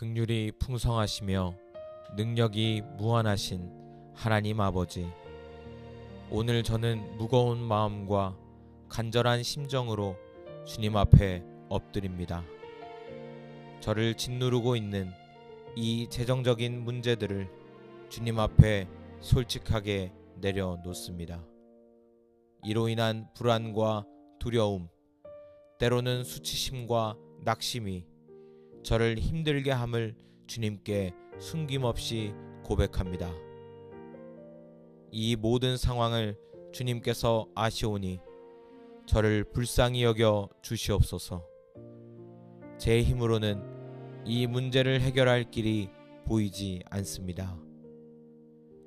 긍휼이 풍성하시며 능력이 무한하신 하나님 아버지, 오늘 저는 무거운 마음과 간절한 심정으로 주님 앞에 엎드립니다. 저를 짓누르고 있는 이 재정적인 문제들을 주님 앞에 솔직하게 내려놓습니다. 이로 인한 불안과 두려움, 때로는 수치심과 낙심이 저를 힘들게 함을 주님께 숨김없이 고백합니다. 이 모든 상황을 주님께서 아시오니 저를 불쌍히 여겨 주시옵소서. 제 힘으로는 이 문제를 해결할 길이 보이지 않습니다.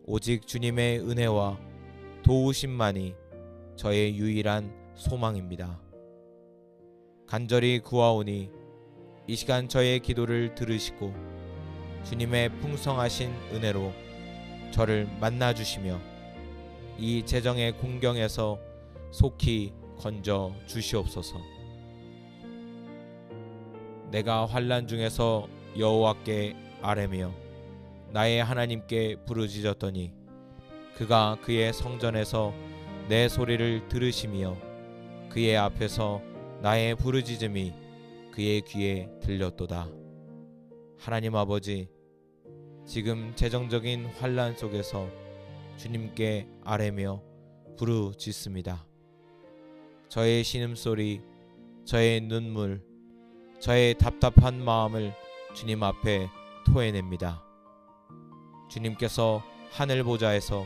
오직 주님의 은혜와 도우심만이 저의 유일한 소망입니다. 간절히 구하오니 이 시간 저의 기도를 들으시고 주님의 풍성하신 은혜로 저를 만나주시며 이 재정의 공경에서 속히 건져 주시옵소서. 내가 환난 중에서 여호와께 아뢰며 나의 하나님께 부르짖었더니 그가 그의 성전에서 내 소리를 들으시며 그의 앞에서 나의 부르짖음이 그의 귀에 들렸도다. 하나님 아버지, 지금 재정적인 환난 속에서 주님께 아뢰며 부르짖습니다. 저의 신음소리, 저의 눈물, 저의 답답한 마음을 주님 앞에 토해냅니다. 주님께서 하늘 보좌에서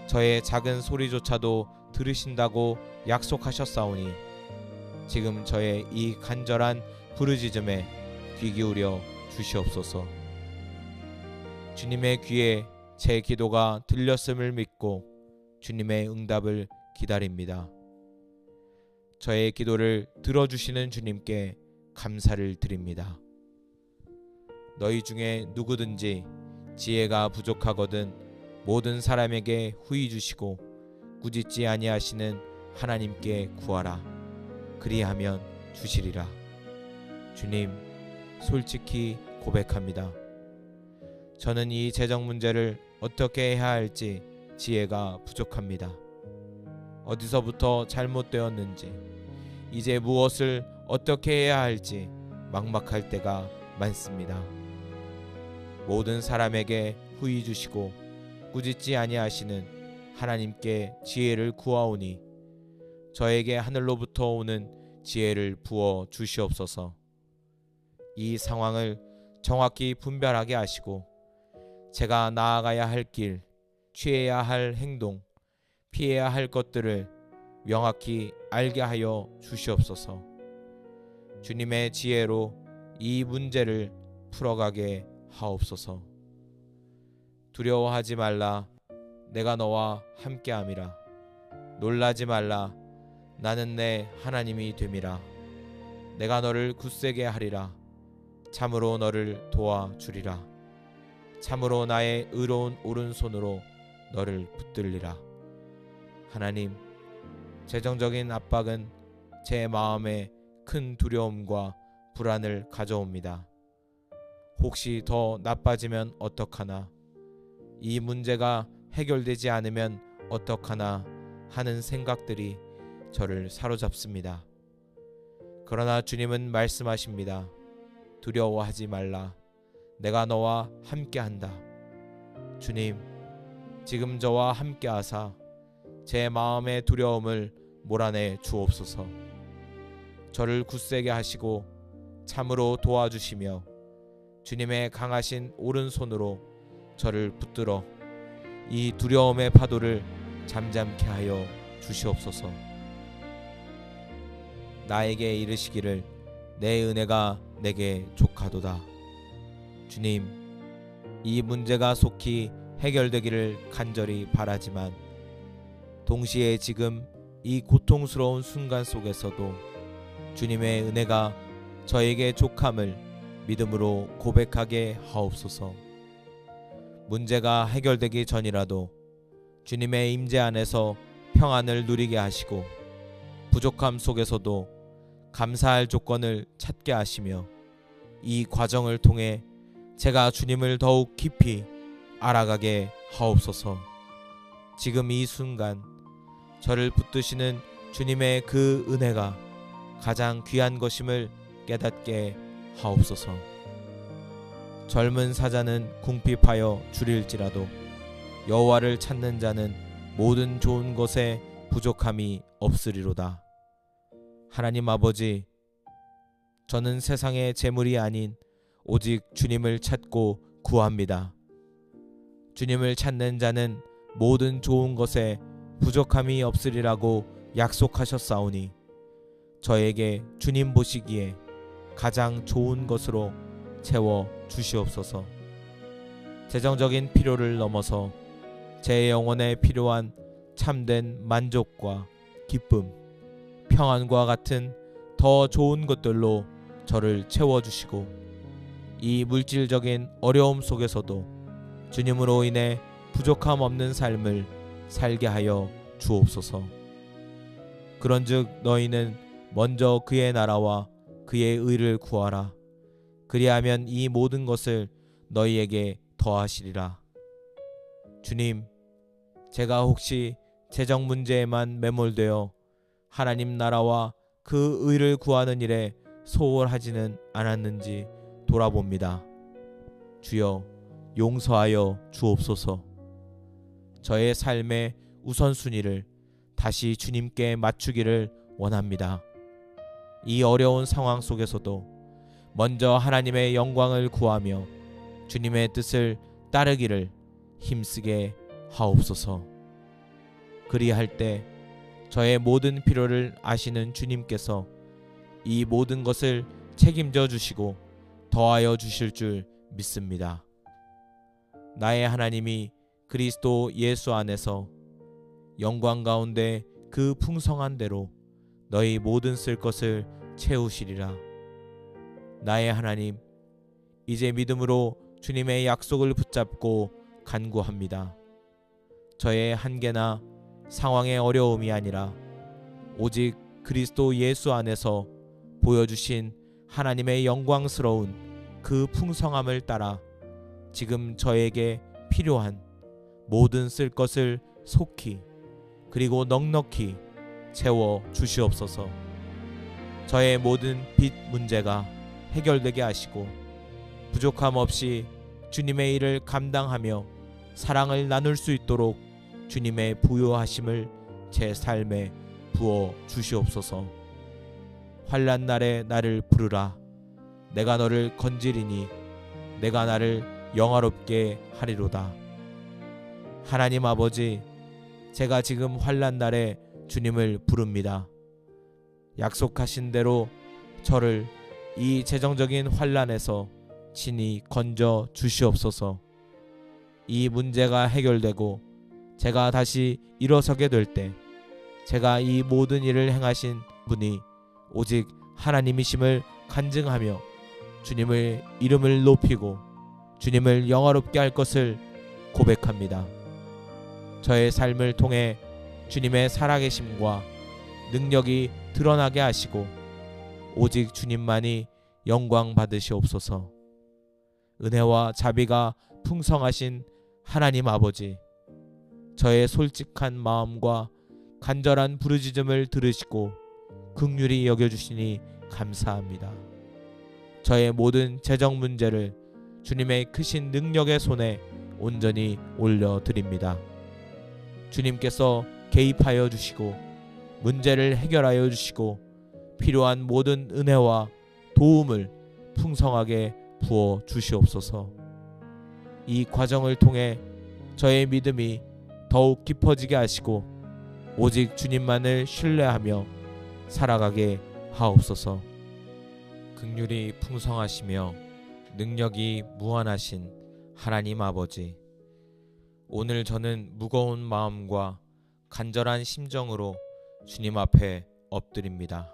저의 작은 소리조차도 들으신다고 약속하셨사오니 지금 저의 이 간절한 부르짖음에 귀 기울여 주시옵소서. 주님의 귀에 제 기도가 들렸음을 믿고 주님의 응답을 기다립니다. 저의 기도를 들어주시는 주님께 감사를 드립니다. 너희 중에 누구든지 지혜가 부족하거든 모든 사람에게 후히 주시고 꾸짖지 아니하시는 하나님께 구하라. 그리하면 주시리라. 주님, 솔직히 고백합니다. 저는 이 재정 문제를 어떻게 해야 할지 지혜가 부족합니다. 어디서부터 잘못되었는지, 이제 무엇을 어떻게 해야 할지 막막할 때가 많습니다. 모든 사람에게 후히 주시고 꾸짖지 아니하시는 하나님께 지혜를 구하오니 저에게 하늘로부터 오는 지혜를 부어 주시옵소서. 이 상황을 정확히 분별하게 하시고 제가 나아가야 할 길, 취해야 할 행동, 피해야 할 것들을 명확히 알게 하여 주시옵소서. 주님의 지혜로 이 문제를 풀어가게 하옵소서. 두려워하지 말라. 내가 너와 함께함이라. 놀라지 말라. 나는 내 하나님이 됨이라. 내가 너를 굳세게 하리라. 참으로 너를 도와주리라. 참으로 나의 의로운 오른손으로 너를 붙들리라. 하나님, 재정적인 압박은 제 마음에 큰 두려움과 불안을 가져옵니다. 혹시 더 나빠지면 어떡하나, 이 문제가 해결되지 않으면 어떡하나 하는 생각들이 저를 사로잡습니다. 그러나 주님은 말씀하십니다. 두려워하지 말라. 내가 너와 함께한다. 주님, 지금 저와 함께하사 제 마음의 두려움을 몰아내 주옵소서. 저를 굳세게 하시고 참으로 도와주시며 주님의 강하신 오른손으로 저를 붙들어 이 두려움의 파도를 잠잠케 하여 주시옵소서. 나에게 이르시기를 내 은혜가 내게 족하도다. 주님, 이 문제가 속히 해결되기를 간절히 바라지만 동시에 지금 이 고통스러운 순간 속에서도 주님의 은혜가 저에게 족함을 믿음으로 고백하게 하옵소서. 문제가 해결되기 전이라도 주님의 임재 안에서 평안을 누리게 하시고 부족함 속에서도 감사할 조건을 찾게 하시며 이 과정을 통해 제가 주님을 더욱 깊이 알아가게 하옵소서. 지금 이 순간 저를 붙드시는 주님의 그 은혜가 가장 귀한 것임을 깨닫게 하옵소서. 젊은 사자는 궁핍하여 줄일지라도 여호와를 찾는 자는 모든 좋은 것에 부족함이 없으리로다. 하나님 아버지, 저는 세상의 재물이 아닌 오직 주님을 찾고 구합니다. 주님을 찾는 자는 모든 좋은 것에 부족함이 없으리라고 약속하셨사오니 저에게 주님 보시기에 가장 좋은 것으로 채워 주시옵소서. 재정적인 필요를 넘어서 제 영혼에 필요한 참된 만족과 기쁨, 평안과 같은 더 좋은 것들로 저를 채워주시고 이 물질적인 어려움 속에서도 주님으로 인해 부족함 없는 삶을 살게 하여 주옵소서. 그런즉 너희는 먼저 그의 나라와 그의 의를 구하라. 그리하면 이 모든 것을 너희에게 더하시리라. 주님, 제가 혹시 재정 문제에만 매몰되어 하나님 나라와 그 의를 구하는 일에 소홀하지는 않았는지 돌아봅니다. 주여, 용서하여 주옵소서. 저의 삶의 우선순위를 다시 주님께 맞추기를 원합니다. 이 어려운 상황 속에서도 먼저 하나님의 영광을 구하며 주님의 뜻을 따르기를 힘쓰게 하옵소서. 그리할 때 저의 모든 필요를 아시는 주님께서 이 모든 것을 책임져 주시고 더하여 주실 줄 믿습니다. 나의 하나님이 그리스도 예수 안에서 영광 가운데 그 풍성한 대로 너희 모든 쓸 것을 채우시리라. 나의 하나님, 이제 믿음으로 주님의 약속을 붙잡고 간구합니다. 저의 한계나 상황의 어려움이 아니라 오직 그리스도 예수 안에서 보여주신 하나님의 영광스러운 그 풍성함을 따라 지금 저에게 필요한 모든 쓸 것을 속히 그리고 넉넉히 채워 주시옵소서. 저의 모든 빚 문제가 해결되게 하시고 부족함 없이 주님의 일을 감당하며 사랑을 나눌 수 있도록 주님의 부요하심을 제 삶에 부어 주시옵소서. 환난 날에 나를 부르라. 내가 너를 건지리니 내가 나를 영화롭게 하리로다. 하나님 아버지, 제가 지금 환난 날에 주님을 부릅니다. 약속하신 대로 저를 이 재정적인 환난에서 친히 건져 주시옵소서. 이 문제가 해결되고 제가 다시 일어서게 될 때 제가 이 모든 일을 행하신 분이 오직 하나님이심을 간증하며 주님의 이름을 높이고 주님을 영화롭게 할 것을 고백합니다. 저의 삶을 통해 주님의 살아계심과 능력이 드러나게 하시고 오직 주님만이 영광 받으시옵소서. 은혜와 자비가 풍성하신 하나님 아버지, 저의 솔직한 마음과 간절한 부르짖음을 들으시고 긍휼히 여겨주시니 감사합니다. 저의 모든 재정 문제를 주님의 크신 능력의 손에 온전히 올려드립니다. 주님께서 개입하여 주시고 문제를 해결하여 주시고 필요한 모든 은혜와 도움을 풍성하게 부어 주시옵소서. 이 과정을 통해 저의 믿음이 더욱 깊어지게 하시고 오직 주님만을 신뢰하며 살아가게 하옵소서. 긍휼이 풍성하시며 능력이 무한하신 하나님 아버지, 오늘 저는 무거운 마음과 간절한 심정으로 주님 앞에 엎드립니다.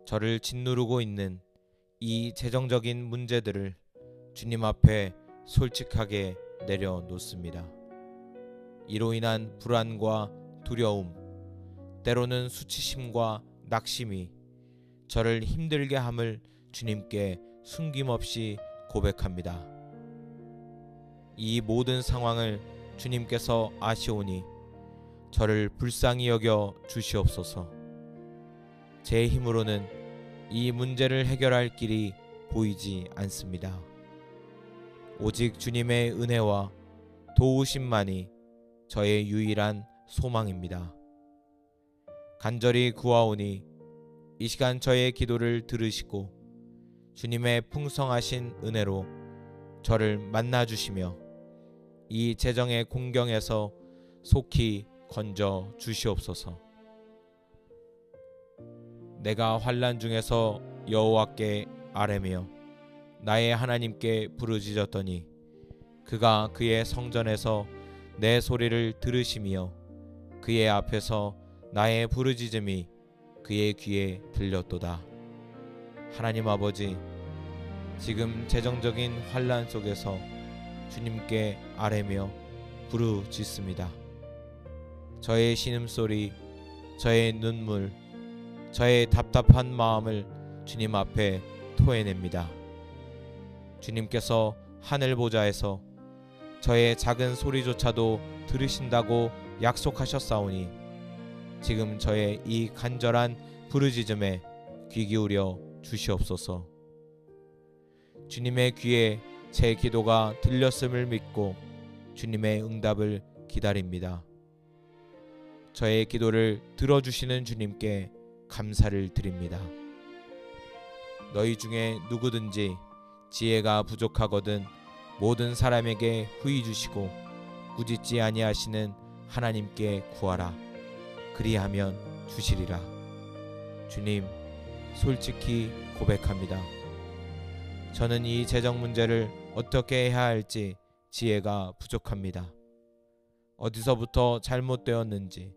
저를 짓누르고 있는 이 재정적인 문제들을 주님 앞에 솔직하게 내려놓습니다. 이로 인한 불안과 두려움, 때로는 수치심과 낙심이 저를 힘들게 함을 주님께 숨김없이 고백합니다. 이 모든 상황을 주님께서 아시오니 저를 불쌍히 여겨 주시옵소서. 제 힘으로는 이 문제를 해결할 길이 보이지 않습니다. 오직 주님의 은혜와 도우심만이 저의 유일한 소망입니다. 간절히 구하오니 이 시간 저의 기도를 들으시고 주님의 풍성하신 은혜로 저를 만나주시며 이 재정의 공경에서 속히 건져 주시옵소서. 내가 환난 중에서 여호와께 아뢰며 나의 하나님께 부르짖었더니 그가 그의 성전에서 내 소리를 들으시며 그의 앞에서 나의 부르짖음이 그의 귀에 들렸도다. 하나님 아버지, 지금 재정적인 환난 속에서 주님께 아뢰며 부르짖습니다. 저의 신음소리, 저의 눈물, 저의 답답한 마음을 주님 앞에 토해냅니다. 주님께서 하늘 보좌에서 저의 작은 소리조차도 들으신다고 약속하셨사오니 지금 저의 이 간절한 부르짖음에 귀 기울여 주시옵소서. 주님의 귀에 제 기도가 들렸음을 믿고 주님의 응답을 기다립니다. 저의 기도를 들어주시는 주님께 감사를 드립니다. 너희 중에 누구든지 지혜가 부족하거든 모든 사람에게 후히 주시고 꾸짖지 아니하시는 하나님께 구하라. 그리하면 주시리라. 주님, 솔직히 고백합니다. 저는 이 재정 문제를 어떻게 해야 할지 지혜가 부족합니다. 어디서부터 잘못되었는지,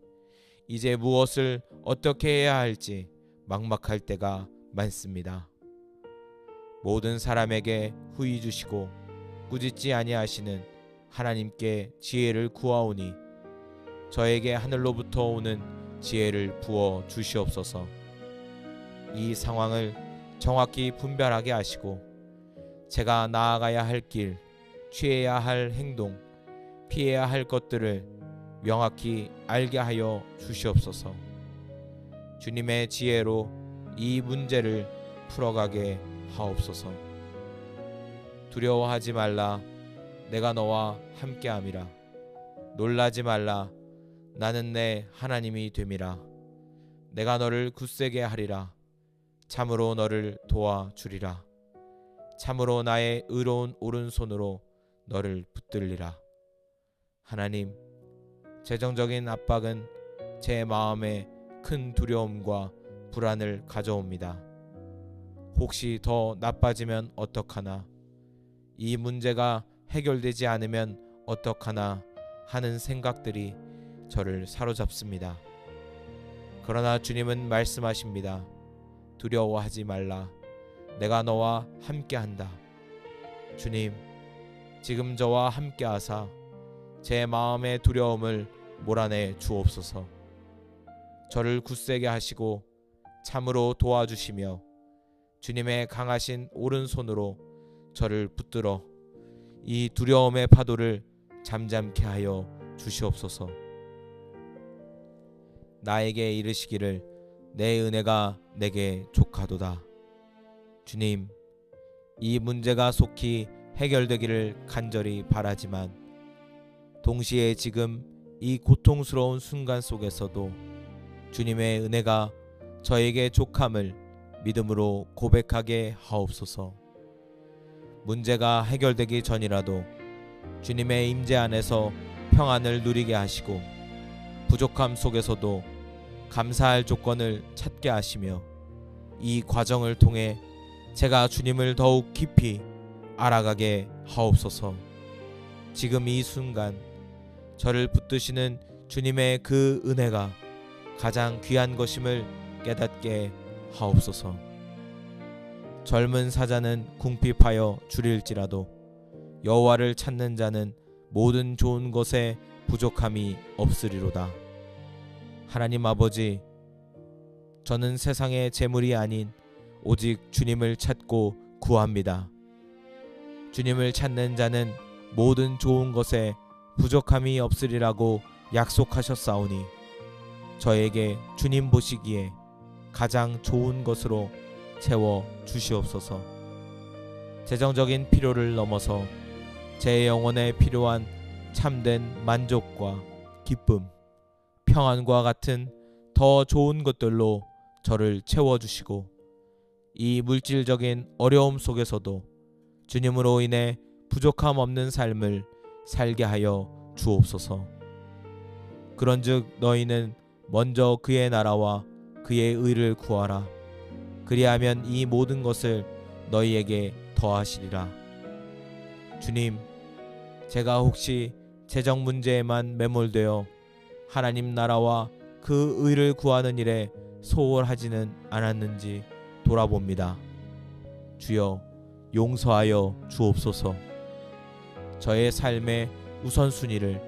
이제 무엇을 어떻게 해야 할지 막막할 때가 많습니다. 모든 사람에게 후히 주시고 꾸짖지 아니하시는 하나님께 지혜를 구하오니 저에게 하늘로부터 오는 지혜를 부어 주시옵소서. 이 상황을 정확히 분별하게 하시고 제가 나아가야 할 길, 취해야 할 행동, 피해야 할 것들을 명확히 알게 하여 주시옵소서. 주님의 지혜로 이 문제를 풀어가게 하옵소서. 두려워하지 말라. 내가 너와 함께함이라. 놀라지 말라. 나는 내 하나님이 됨이라. 내가 너를 굳세게 하리라. 참으로 너를 도와주리라. 참으로 나의 의로운 오른손으로 너를 붙들리라. 하나님, 재정적인 압박은 제 마음에 큰 두려움과 불안을 가져옵니다. 혹시 더 나빠지면 어떡하나, 이 문제가 해결되지 않으면 어떡하나 하는 생각들이 저를 사로잡습니다. 그러나 주님은 말씀하십니다. 두려워하지 말라. 내가 너와 함께한다. 주님, 지금 저와 함께하사 제 마음의 두려움을 몰아내 주옵소서. 저를 굳세게 하시고 참으로 도와주시며 주님의 강하신 오른손으로 저를 붙들어 이 두려움의 파도를 잠잠케 하여 주시옵소서. 나에게 이르시기를 내 은혜가 내게 족하도다. 주님, 이 문제가 속히 해결되기를 간절히 바라지만 동시에 지금 이 고통스러운 순간 속에서도 주님의 은혜가 저에게 족함을 믿음으로 고백하게 하옵소서. 문제가 해결되기 전이라도 주님의 임재 안에서 평안을 누리게 하시고 부족함 속에서도 감사할 조건을 찾게 하시며 이 과정을 통해 제가 주님을 더욱 깊이 알아가게 하옵소서. 지금 이 순간 저를 붙드시는 주님의 그 은혜가 가장 귀한 것임을 깨닫게 하옵소서. 젊은 사자는 궁핍하여 줄일지라도 여호와를 찾는 자는 모든 좋은 것에 부족함이 없으리로다. 하나님 아버지, 저는 세상의 재물이 아닌 오직 주님을 찾고 구합니다. 주님을 찾는 자는 모든 좋은 것에 부족함이 없으리라고 약속하셨사오니 저에게 주님 보시기에 가장 좋은 것으로 채워 주시옵소서. 재정적인 필요를 넘어서 제 영혼에 필요한 참된 만족과 기쁨, 평안과 같은 더 좋은 것들로 저를 채워주시고 이 물질적인 어려움 속에서도 주님으로 인해 부족함 없는 삶을 살게 하여 주옵소서. 그런즉 너희는 먼저 그의 나라와 그의 의를 구하라. 그리하면 이 모든 것을 너희에게 더하시리라. 주님, 제가 혹시 재정 문제에만 매몰되어 하나님 나라와 그 의를 구하는 일에 소홀하지는 않았는지 돌아봅니다. 주여, 용서하여 주옵소서. 저의 삶의 우선순위를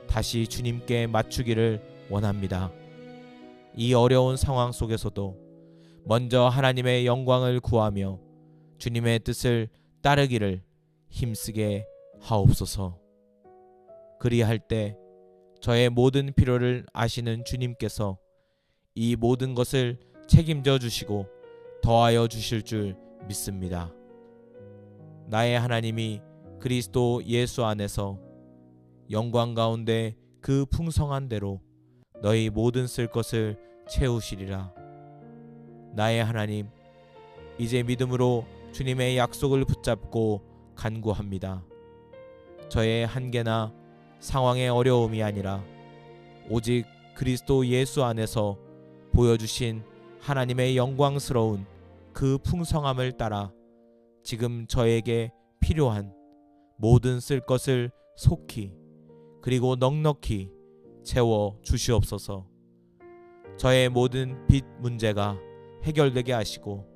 다시 주님께 맞추기를 원합니다. 이 어려운 상황 속에서도 먼저 하나님의 영광을 구하며 주님의 뜻을 따르기를 힘쓰게 하옵소서. 그리할 때 저의 모든 필요를 아시는 주님께서 이 모든 것을 책임져 주시고 더하여 주실 줄 믿습니다. 나의 하나님이 그리스도 예수 안에서 영광 가운데 그 풍성한 대로 너희 모든 쓸 것을 채우시리라. 나의 하나님, 이제 믿음으로 주님의 약속을 붙잡고 간구합니다. 저의 한계나 상황의 어려움이 아니라 오직 그리스도 예수 안에서 보여주신 하나님의 영광스러운 그 풍성함을 따라 지금 저에게 필요한 모든 쓸 것을 속히 그리고 넉넉히 채워 주시옵소서. 저의 모든 빚 문제가 해결되게 하시고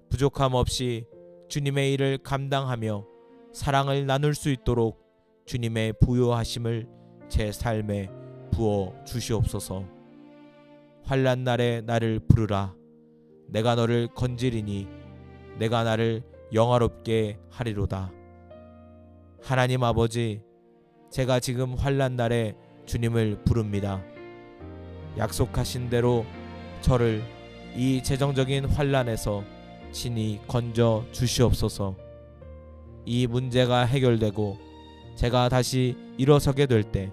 부족함 없이 주님의 일을 감당하며 사랑을 나눌 수 있도록 주님의 부요하심을 제 삶에 부어 주시옵소서. 환난 날에 나를 부르라. 내가 너를 건지리니 내가 나를 영화롭게 하리로다. 하나님 아버지, 제가 지금 환난 날에 주님을 부릅니다. 약속하신 대로 저를 이 재정적인 환난에서 친히 건져 주시옵소서. 이 문제가 해결되고 제가 다시 일어서게 될 때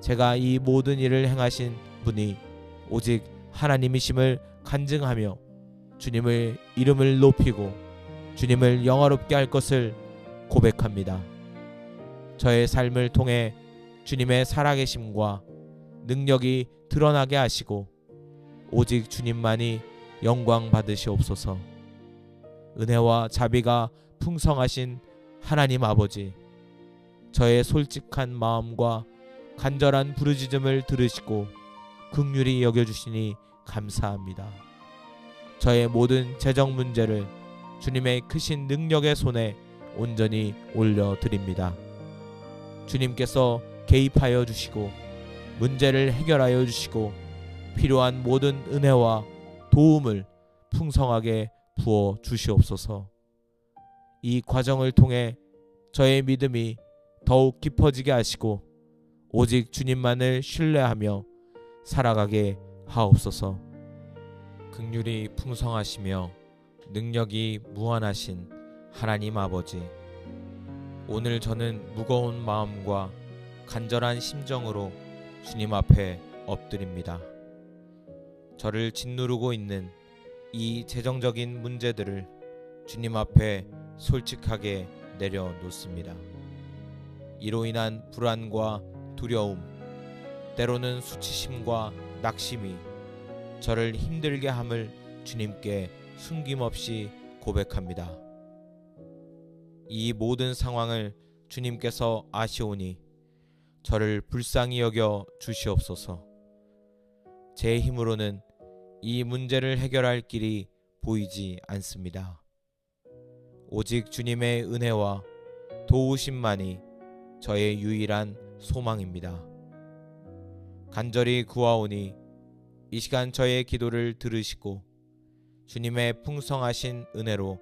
제가 이 모든 일을 행하신 분이 오직 하나님이심을 간증하며 주님의 이름을 높이고 주님을 영화롭게 할 것을 고백합니다. 저의 삶을 통해 주님의 살아계심과 능력이 드러나게 하시고 오직 주님만이 영광 받으시옵소서. 은혜와 자비가 풍성하신 하나님 아버지, 저의 솔직한 마음과 간절한 부르짖음을 들으시고 긍휼히 여겨주시니 감사합니다. 저의 모든 재정 문제를 주님의 크신 능력의 손에 온전히 올려드립니다. 주님께서 개입하여 주시고 문제를 해결하여 주시고 필요한 모든 은혜와 도움을 풍성하게 부어 주시옵소서. 이 과정을 통해 저의 믿음이 더욱 깊어지게 하시고 오직 주님만을 신뢰하며 살아가게 하옵소서. 긍휼이 풍성하시며 능력이 무한하신 하나님 아버지, 오늘 저는 무거운 마음과 간절한 심정으로 주님 앞에 엎드립니다. 저를 짓누르고 있는 이 재정적인 문제들을 주님 앞에 솔직하게 내려놓습니다. 이로 인한 불안과 두려움, 때로는 수치심과 낙심이 저를 힘들게 함을 주님께 숨김없이 고백합니다. 이 모든 상황을 주님께서 아시오니 저를 불쌍히 여겨 주시옵소서. 제 힘으로는 이 문제를 해결할 길이 보이지 않습니다. 오직 주님의 은혜와 도우심만이 저의 유일한 소망입니다. 간절히 구하오니 이 시간 저의 기도를 들으시고 주님의 풍성하신 은혜로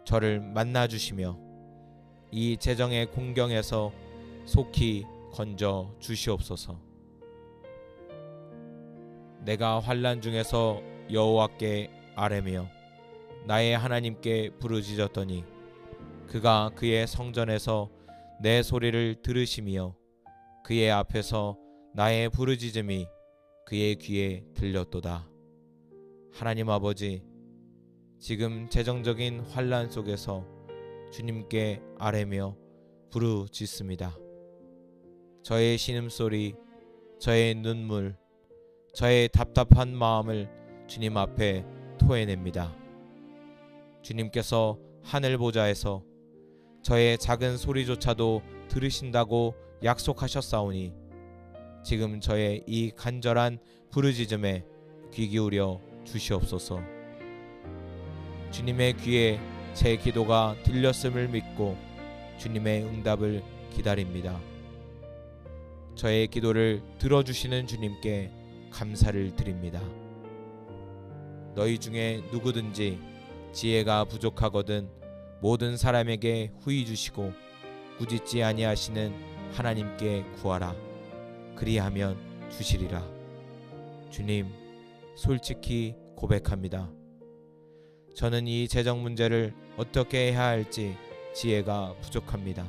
저를 만나주시며 이 재정의 공경에서 속히 건져 주시옵소서. 내가 환난 중에서 여호와께 아뢰며 나의 하나님께 부르짖었더니 그가 그의 성전에서 내 소리를 들으시며 그의 앞에서 나의 부르짖음이 그의 귀에 들렸도다. 하나님 아버지, 지금 재정적인 환난 속에서 주님께 아뢰며 부르짖습니다. 저의 신음소리, 저의 눈물, 저의 답답한 마음을 주님 앞에 토해냅니다. 주님께서 하늘 보좌에서 저의 작은 소리조차도 들으신다고 약속하셨사오니 지금 저의 이 간절한 부르짖음에 귀 기울여 주시옵소서. 주님의 귀에 제 기도가 들렸음을 믿고 주님의 응답을 기다립니다. 저의 기도를 들어주시는 주님께 감사를 드립니다. 너희 중에 누구든지 지혜가 부족하거든 모든 사람에게 후히 주시고 꾸짖지 아니하시는 하나님께 구하라. 그리하면 주시리라. 주님, 솔직히 고백합니다. 저는 이 재정 문제를 어떻게 해야 할지 지혜가 부족합니다.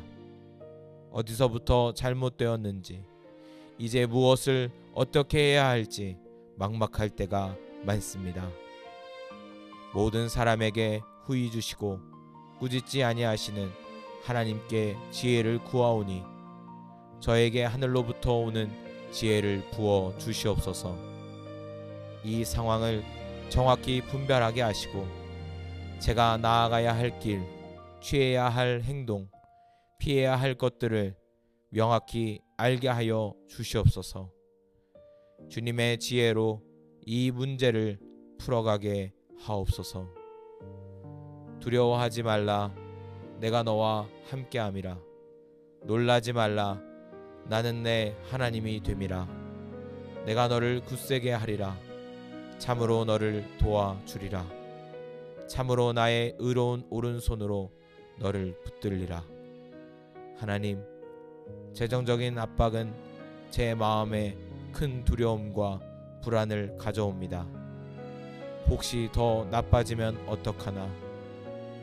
어디서부터 잘못되었는지, 이제 무엇을 어떻게 해야 할지 막막할 때가 많습니다. 모든 사람에게 후히 주시고 꾸짖지 아니하시는 하나님께 지혜를 구하오니 저에게 하늘로부터 오는 지혜를 부어 주시옵소서. 이 상황을 정확히 분별하게 하시고 제가 나아가야 할 길, 취해야 할 행동, 피해야 할 것들을 명확히 알게 하여 주시옵소서. 주님의 지혜로 이 문제를 풀어가게 하옵소서. 두려워하지 말라. 내가 너와 함께함이라. 놀라지 말라. 나는 내 하나님이 됨이라. 내가 너를 굳세게 하리라. 참으로 너를 도와주리라. 참으로 나의 의로운 오른손으로 너를 붙들리라. 하나님, 재정적인 압박은 제 마음에 큰 두려움과 불안을 가져옵니다. 혹시 더 나빠지면 어떡하나,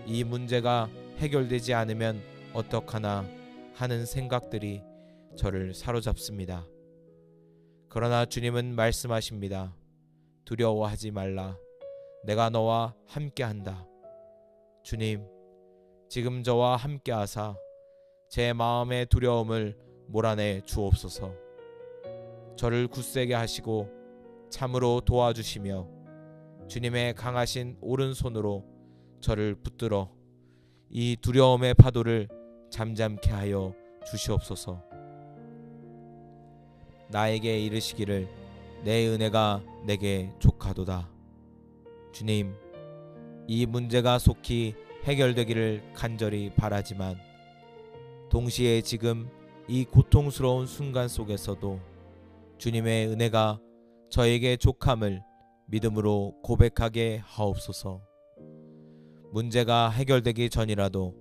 이 문제가 해결되지 않으면 어떡하나 하는 생각들이 저를 사로잡습니다. 그러나 주님은 말씀하십니다. 두려워하지 말라. 내가 너와 함께한다. 주님, 지금 저와 함께하사 제 마음의 두려움을 몰아내 주옵소서. 저를 굳세게 하시고 참으로 도와주시며 주님의 강하신 오른손으로 저를 붙들어 이 두려움의 파도를 잠잠케 하여 주시옵소서. 나에게 이르시기를 내 은혜가 내게 족하도다. 주님, 이 문제가 속히 해결되기를 간절히 바라지만 동시에 지금 이 고통스러운 순간 속에서도 주님의 은혜가 저에게 족함을 믿음으로 고백하게 하옵소서. 문제가 해결되기 전이라도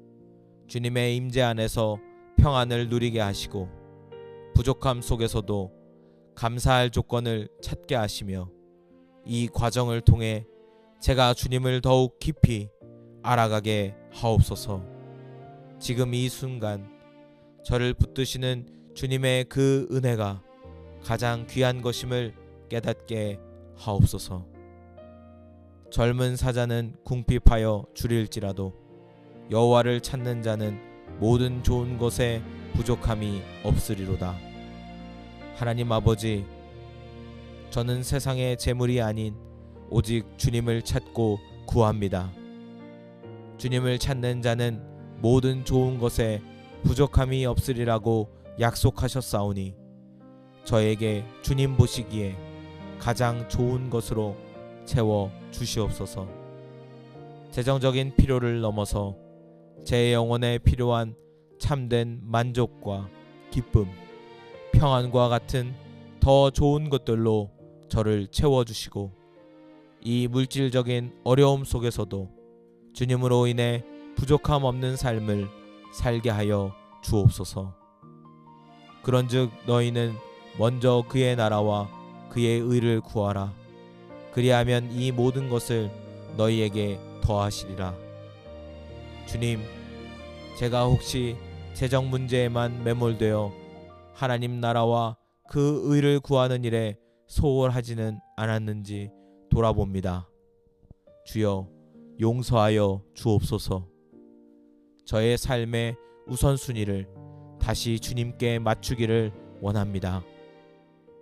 주님의 임재 안에서 평안을 누리게 하시고 부족함 속에서도 감사할 조건을 찾게 하시며 이 과정을 통해 제가 주님을 더욱 깊이 알아가게 하옵소서. 지금 이 순간 저를 붙드시는 주님의 그 은혜가 가장 귀한 것임을 깨닫게 하옵소서. 젊은 사자는 궁핍하여 줄일지라도 여호와를 찾는 자는 모든 좋은 것에 부족함이 없으리로다. 하나님 아버지, 저는 세상의 재물이 아닌 오직 주님을 찾고 구합니다. 주님을 찾는 자는 모든 좋은 것에 부족함이 없으리라고 약속하셨사오니 저에게 주님 보시기에 가장 좋은 것으로 채워 주시옵소서. 재정적인 필요를 넘어서 제 영혼에 필요한 참된 만족과 기쁨, 평안과 같은 더 좋은 것들로 저를 채워주시고 이 물질적인 어려움 속에서도 주님으로 인해 부족함 없는 삶을 살게 하여 주옵소서. 그런즉 너희는 먼저 그의 나라와 그의 의를 구하라. 그리하면 이 모든 것을 너희에게 더하시리라. 주님, 제가 혹시 재정 문제에만 매몰되어 하나님 나라와 그 의를 구하는 일에 소홀하지는 않았는지 돌아봅니다. 주여, 용서하여 주옵소서. 저의 삶의 우선순위를 다시 주님께 맞추기를 원합니다.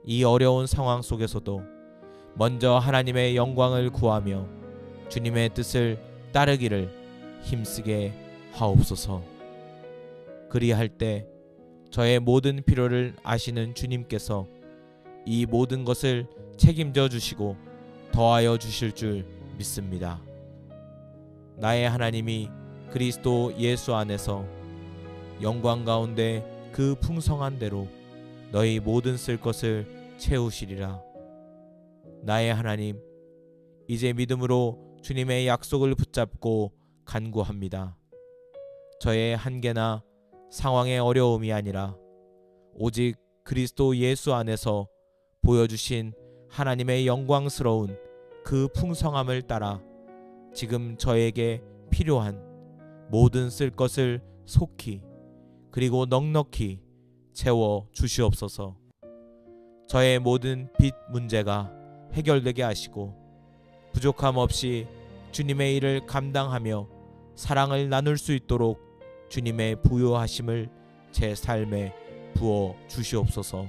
이 어려운 상황 속에서도 먼저 하나님의 영광을 구하며 주님의 뜻을 따르기를 힘쓰게 하옵소서. 그리할 때 저의 모든 필요를 아시는 주님께서 이 모든 것을 책임져 주시고 더하여 주실 줄 믿습니다. 나의 하나님이 그리스도 예수 안에서 영광 가운데 그 풍성한 대로 너희 모든 쓸 것을 채우시리라. 나의 하나님, 이제 믿음으로 주님의 약속을 붙잡고 간구합니다. 저의 한계나 상황의 어려움이 아니라 오직 그리스도 예수 안에서 보여주신 하나님의 영광스러운 그 풍성함을 따라 지금 저에게 필요한 모든 쓸 것을 속히 그리고 넉넉히 채워 주시옵소서. 저의 모든 빚 문제가 해결되게 하시고 부족함 없이 주님의 일을 감당하며 사랑을 나눌 수 있도록 주님의 부요하심을 제 삶에 부어 주시옵소서.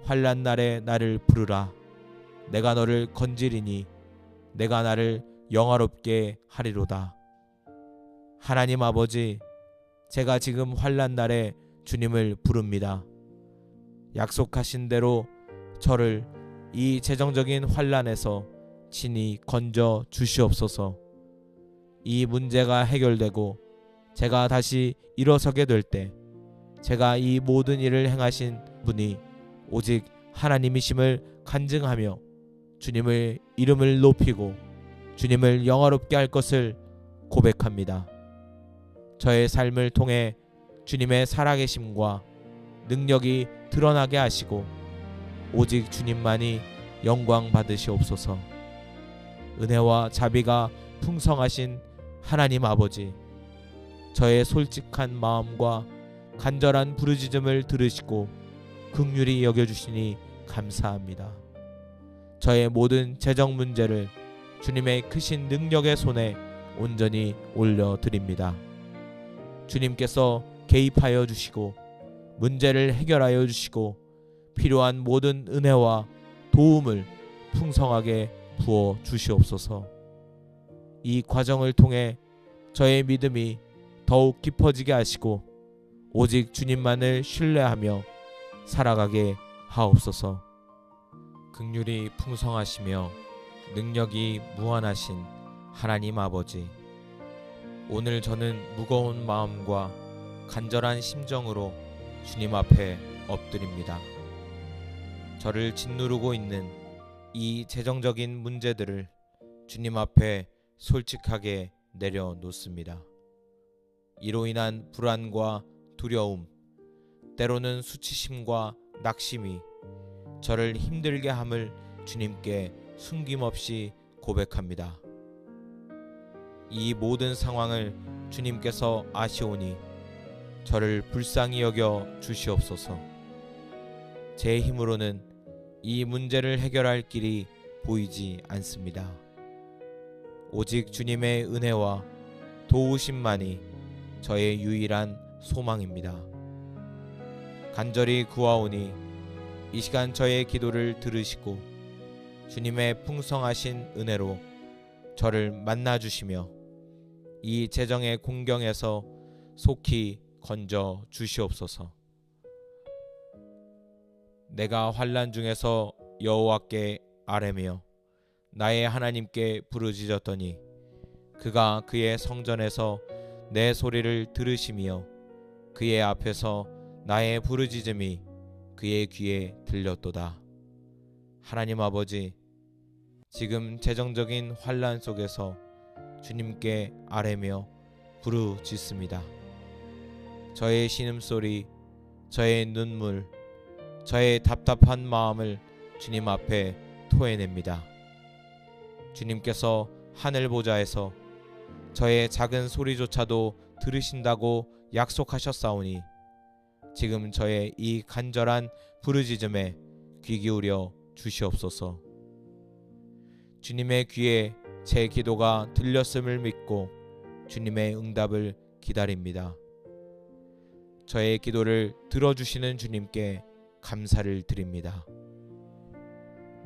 환난 날에 나를 부르라. 내가 너를 건지리니 내가 나를 영화롭게 하리로다. 하나님 아버지, 제가 지금 환난 날에 주님을 부릅니다. 약속하신 대로 저를 이 재정적인 환난에서 친히 건져 주시옵소서. 이 문제가 해결되고 제가 다시 일어서게 될 때 제가 이 모든 일을 행하신 분이 오직 하나님이심을 간증하며 주님의 이름을 높이고 주님을 영화롭게 할 것을 고백합니다. 저의 삶을 통해 주님의 살아계심과 능력이 드러나게 하시고 오직 주님만이 영광 받으시옵소서. 은혜와 자비가 풍성하신 하나님 아버지, 저의 솔직한 마음과 간절한 부르짖음을 들으시고 긍휼히 여겨주시니 감사합니다. 저의 모든 재정 문제를 주님의 크신 능력의 손에 온전히 올려드립니다. 주님께서 개입하여 주시고 문제를 해결하여 주시고 필요한 모든 은혜와 도움을 풍성하게 부어 주시옵소서. 이 과정을 통해 저의 믿음이 더욱 깊어지게 하시고 오직 주님만을 신뢰하며 살아가게 하옵소서. 긍휼이 풍성하시며 능력이 무한하신 하나님 아버지, 오늘 저는 무거운 마음과 간절한 심정으로 주님 앞에 엎드립니다. 저를 짓누르고 있는 이 재정적인 문제들을 주님 앞에 솔직하게 내려놓습니다. 이로 인한 불안과 두려움, 때로는 수치심과 낙심이 저를 힘들게 함을 주님께 숨김없이 고백합니다. 이 모든 상황을 주님께서 아시오니 저를 불쌍히 여겨 주시옵소서. 제 힘으로는 이 문제를 해결할 길이 보이지 않습니다. 오직 주님의 은혜와 도우심만이 저의 유일한 소망입니다. 간절히 구하오니 이 시간 저의 기도를 들으시고 주님의 풍성하신 은혜로 저를 만나주시며 이 재정의 공경에서 속히 건져 주시옵소서. 내가 환난 중에서 여호와께 아뢰며 나의 하나님께 부르짖었더니 그가 그의 성전에서 내 소리를 들으시며 그의 앞에서 나의 부르짖음이 그의 귀에 들렸도다. 하나님 아버지, 지금 재정적인 환난 속에서 주님께 아뢰며 부르짖습니다. 저의 신음소리, 저의 눈물, 저의 답답한 마음을 주님 앞에 토해냅니다. 주님께서 하늘 보좌에서 저의 작은 소리조차도 들으신다고 약속하셨사오니 지금 저의 이 간절한 부르짖음에 귀 기울여 주시옵소서. 주님의 귀에 제 기도가 들렸음을 믿고 주님의 응답을 기다립니다. 저의 기도를 들어주시는 주님께 감사를 드립니다.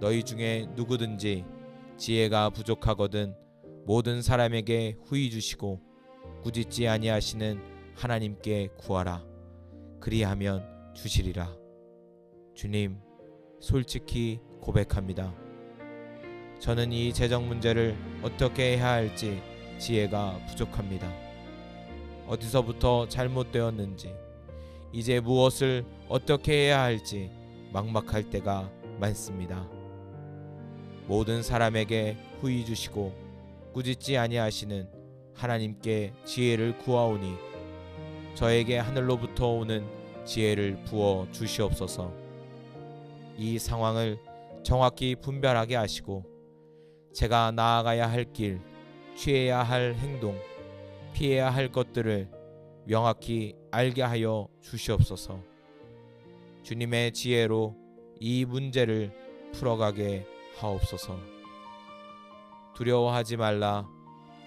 너희 중에 누구든지 지혜가 부족하거든 모든 사람에게 후히 주시고 꾸짖지 아니하시는 하나님께 구하라. 그리하면 주시리라. 주님, 솔직히 고백합니다. 저는 이 재정 문제를 어떻게 해야 할지 지혜가 부족합니다. 어디서부터 잘못되었는지, 이제 무엇을 어떻게 해야 할지 막막할 때가 많습니다. 모든 사람에게 후히 주시고 꾸짖지 아니하시는 하나님께 지혜를 구하오니 저에게 하늘로부터 오는 지혜를 부어 주시옵소서. 이 상황을 정확히 분별하게 하시고 제가 나아가야 할 길, 취해야 할 행동, 피해야 할 것들을 명확히 알게 하여 주시옵소서. 주님의 지혜로 이 문제를 풀어가게 하옵소서. 두려워하지 말라.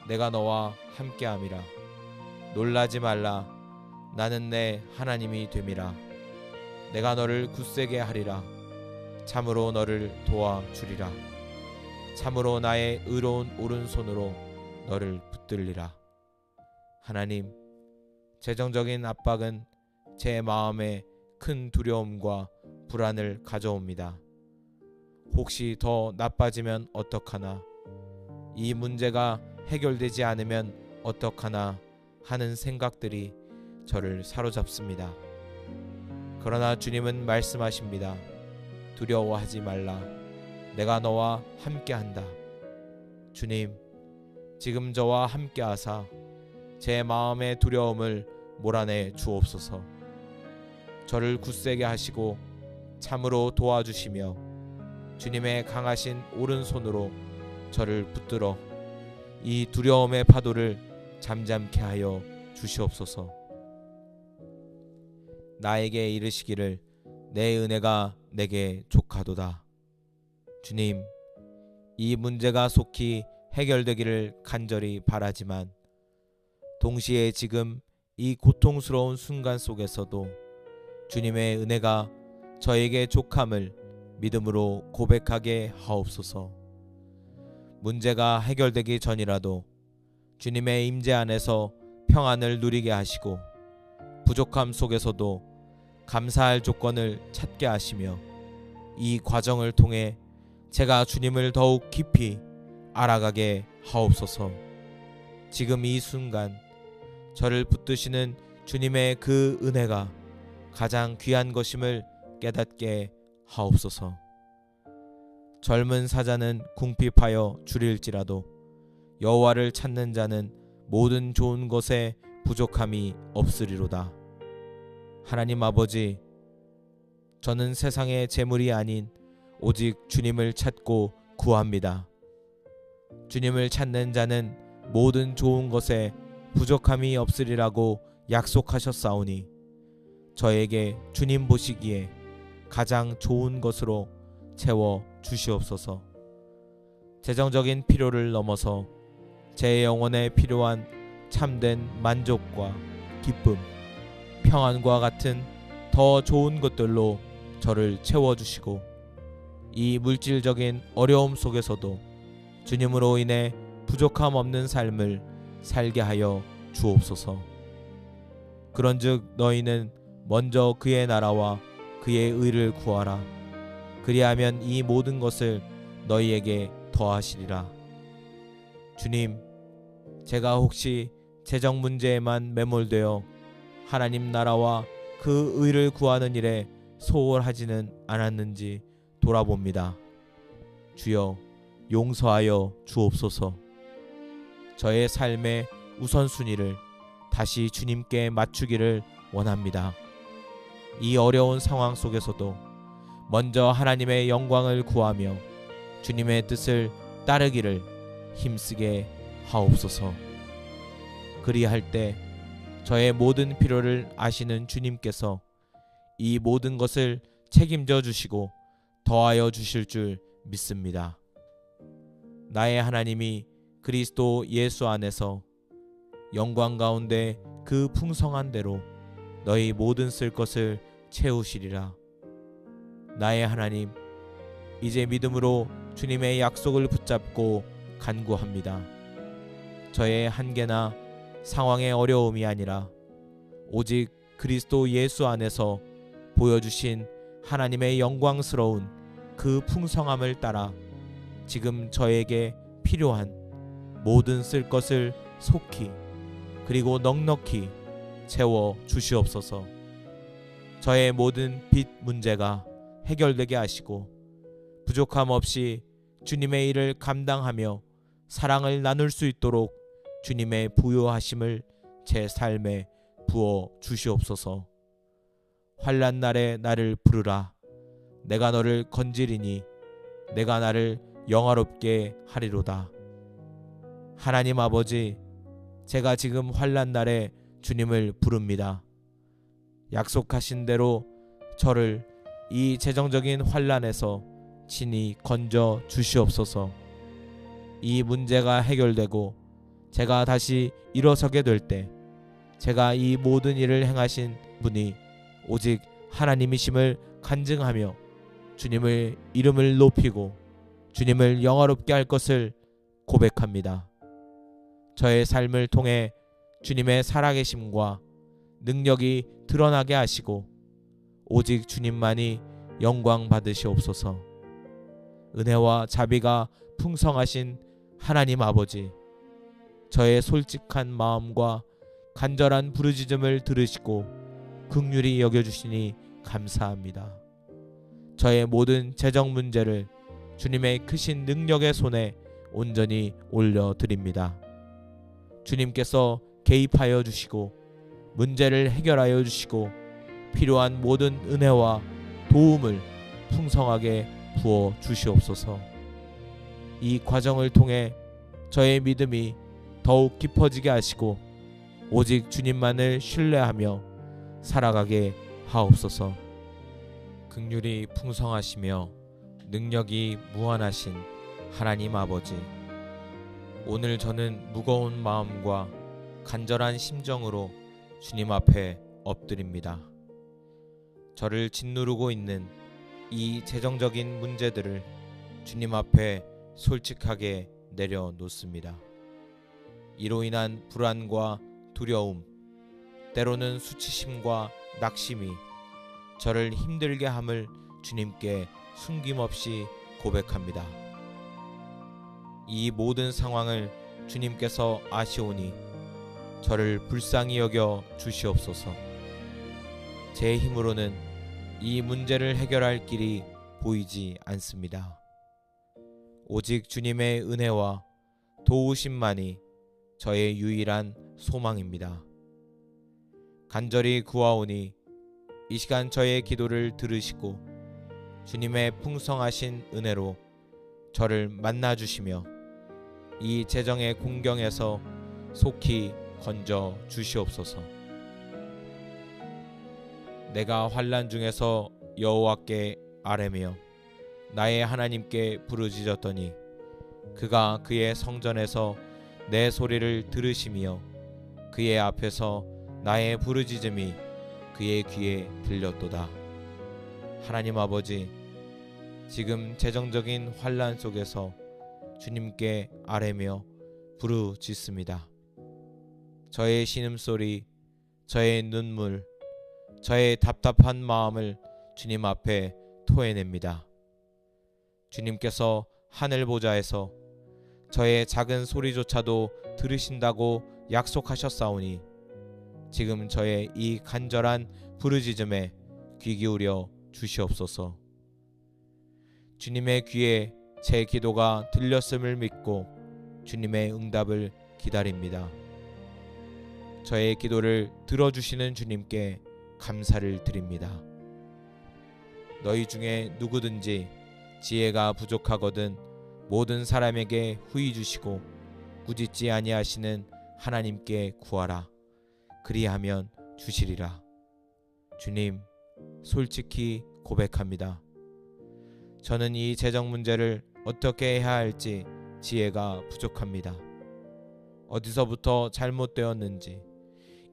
내가 너와 함께함이라. 놀라지 말라. 나는 내 하나님이 됨이라. 내가 너를 굳세게 하리라. 참으로 너를 도와주리라. 참으로 나의 의로운 오른손으로 너를 붙들리라. 하나님, 재정적인 압박은 제 마음에 큰 두려움과 불안을 가져옵니다. 혹시 더 나빠지면 어떡하나, 이 문제가 해결되지 않으면 어떡하나 하는 생각들이 저를 사로잡습니다. 그러나 주님은 말씀하십니다. 두려워하지 말라. 내가 너와 함께한다. 주님, 지금 저와 함께하사 제 마음의 두려움을 몰아내 주옵소서. 저를 굳세게 하시고 참으로 도와주시며 주님의 강하신 오른손으로 저를 붙들어 이 두려움의 파도를 잠잠케 하여 주시옵소서. 나에게 이르시기를 내 은혜가 내게 족하도다. 주님, 이 문제가 속히 해결되기를 간절히 바라지만 동시에 지금 이 고통스러운 순간 속에서도 주님의 은혜가 저에게 족함을 믿음으로 고백하게 하옵소서. 문제가 해결되기 전이라도 주님의 임재 안에서 평안을 누리게 하시고 부족함 속에서도 감사할 조건을 찾게 하시며 이 과정을 통해 제가 주님을 더욱 깊이 알아가게 하옵소서. 지금 이 순간 저를 붙드시는 주님의 그 은혜가 가장 귀한 것임을 깨닫게 하옵소서. 젊은 사자는 궁핍하여 줄일지라도 여호와를 찾는 자는 모든 좋은 것에 부족함이 없으리로다. 하나님 아버지, 저는 세상의 재물이 아닌 오직 주님을 찾고 구합니다. 주님을 찾는 자는 모든 좋은 것에 부족함이 없으리라고 약속하셨사오니 저에게 주님 보시기에 가장 좋은 것으로 채워 주시옵소서. 재정적인 필요를 넘어서 제 영혼에 필요한 참된 만족과 기쁨, 평안과 같은 더 좋은 것들로 저를 채워주시고 이 물질적인 어려움 속에서도 주님으로 인해 부족함 없는 삶을 살게 하여 주옵소서. 그런즉 너희는 먼저 그의 나라와 그의 의를 구하라. 그리하면 이 모든 것을 너희에게 더하시리라. 주님, 제가 혹시 재정 문제에만 매몰되어 하나님 나라와 그 의를 구하는 일에 소홀하지는 않았는지 돌아봅니다. 주여, 용서하여 주옵소서. 저의 삶의 우선순위를 다시 주님께 맞추기를 원합니다. 이 어려운 상황 속에서도 먼저 하나님의 영광을 구하며 주님의 뜻을 따르기를 힘쓰게 하옵소서. 그리할 때 저의 모든 필요를 아시는 주님께서 이 모든 것을 책임져 주시고 더하여 주실 줄 믿습니다. 나의 하나님이 그리스도 예수 안에서 영광 가운데 그 풍성한 대로 너희 모든 쓸 것을 채우시리라. 나의 하나님, 이제 믿음으로 주님의 약속을 붙잡고 간구합니다. 저의 한계나 상황의 어려움이 아니라 오직 그리스도 예수 안에서 보여주신 하나님의 영광스러운 그 풍성함을 따라 지금 저에게 필요한 모든 쓸 것을 속히 그리고 넉넉히 채워 주시옵소서. 저의 모든 빚 문제가 해결되게 하시고 부족함 없이 주님의 일을 감당하며 사랑을 나눌 수 있도록 주님의 부요하심을 제 삶에 부어 주시옵소서. 환난 날에 나를 부르라. 내가 너를 건지리니 내가 나를 영화롭게 하리로다. 하나님 아버지, 제가 지금 환난 날에 주님을 부릅니다. 약속하신 대로 저를 이 재정적인 환난에서 친히 건져 주시옵소서. 이 문제가 해결되고 제가 다시 일어서게 될 때 제가 이 모든 일을 행하신 분이 오직 하나님이심을 간증하며 주님의 이름을 높이고 주님을 영화롭게 할 것을 고백합니다. 저의 삶을 통해 주님의 살아계심과 능력이 드러나게 하시고 오직 주님만이 영광 받으시옵소서. 은혜와 자비가 풍성하신 하나님 아버지, 저의 솔직한 마음과 간절한 부르짖음을 들으시고 긍휼히 여겨주시니 감사합니다. 저의 모든 재정 문제를 주님의 크신 능력의 손에 온전히 올려드립니다. 주님께서 개입하여 주시고 문제를 해결하여 주시고 필요한 모든 은혜와 도움을 풍성하게 부어 주시옵소서. 이 과정을 통해 저의 믿음이 더욱 깊어지게 하시고 오직 주님만을 신뢰하며 살아가게 하옵소서. 긍휼이 풍성하시며 능력이 무한하신 하나님 아버지, 오늘 저는 무거운 마음과 간절한 심정으로 주님 앞에 엎드립니다. 저를 짓누르고 있는 이 재정적인 문제들을 주님 앞에 솔직하게 내려놓습니다. 이로 인한 불안과 두려움, 때로는 수치심과 낙심이 저를 힘들게 함을 주님께 숨김없이 고백합니다. 이 모든 상황을 주님께서 아시오니 저를 불쌍히 여겨 주시옵소서. 제 힘으로는 이 문제를 해결할 길이 보이지 않습니다. 오직 주님의 은혜와 도우심만이 저의 유일한 소망입니다. 간절히 구하오니 이 시간 저의 기도를 들으시고 주님의 풍성하신 은혜로 저를 만나주시며 이 재정의 공경에서 속히 건져 주시옵소서. 내가 환난 중에서 여호와께 아뢰며 나의 하나님께 부르짖었더니 그가 그의 성전에서 내 소리를 들으시며 그의 앞에서 나의 부르짖음이 그의 귀에 들렸도다. 하나님 아버지, 지금 재정적인 환난 속에서 주님께 아뢰며 부르짖습니다. 저의 신음소리, 저의 눈물, 저의 답답한 마음을 주님 앞에 토해냅니다. 주님께서 하늘 보좌에서 저의 작은 소리조차도 들으신다고 약속하셨사오니 지금 저의 이 간절한 부르짖음에 귀 기울여 주시옵소서. 주님의 귀에 제 기도가 들렸음을 믿고 주님의 응답을 기다립니다. 저의 기도를 들어주시는 주님께 감사를 드립니다. 너희 중에 누구든지 지혜가 부족하거든 모든 사람에게 후히 주시고 꾸짖지 아니하시는 하나님께 구하라. 그리하면 주시리라. 주님, 솔직히 고백합니다. 저는 이 재정 문제를 어떻게 해야 할지 지혜가 부족합니다. 어디서부터 잘못되었는지,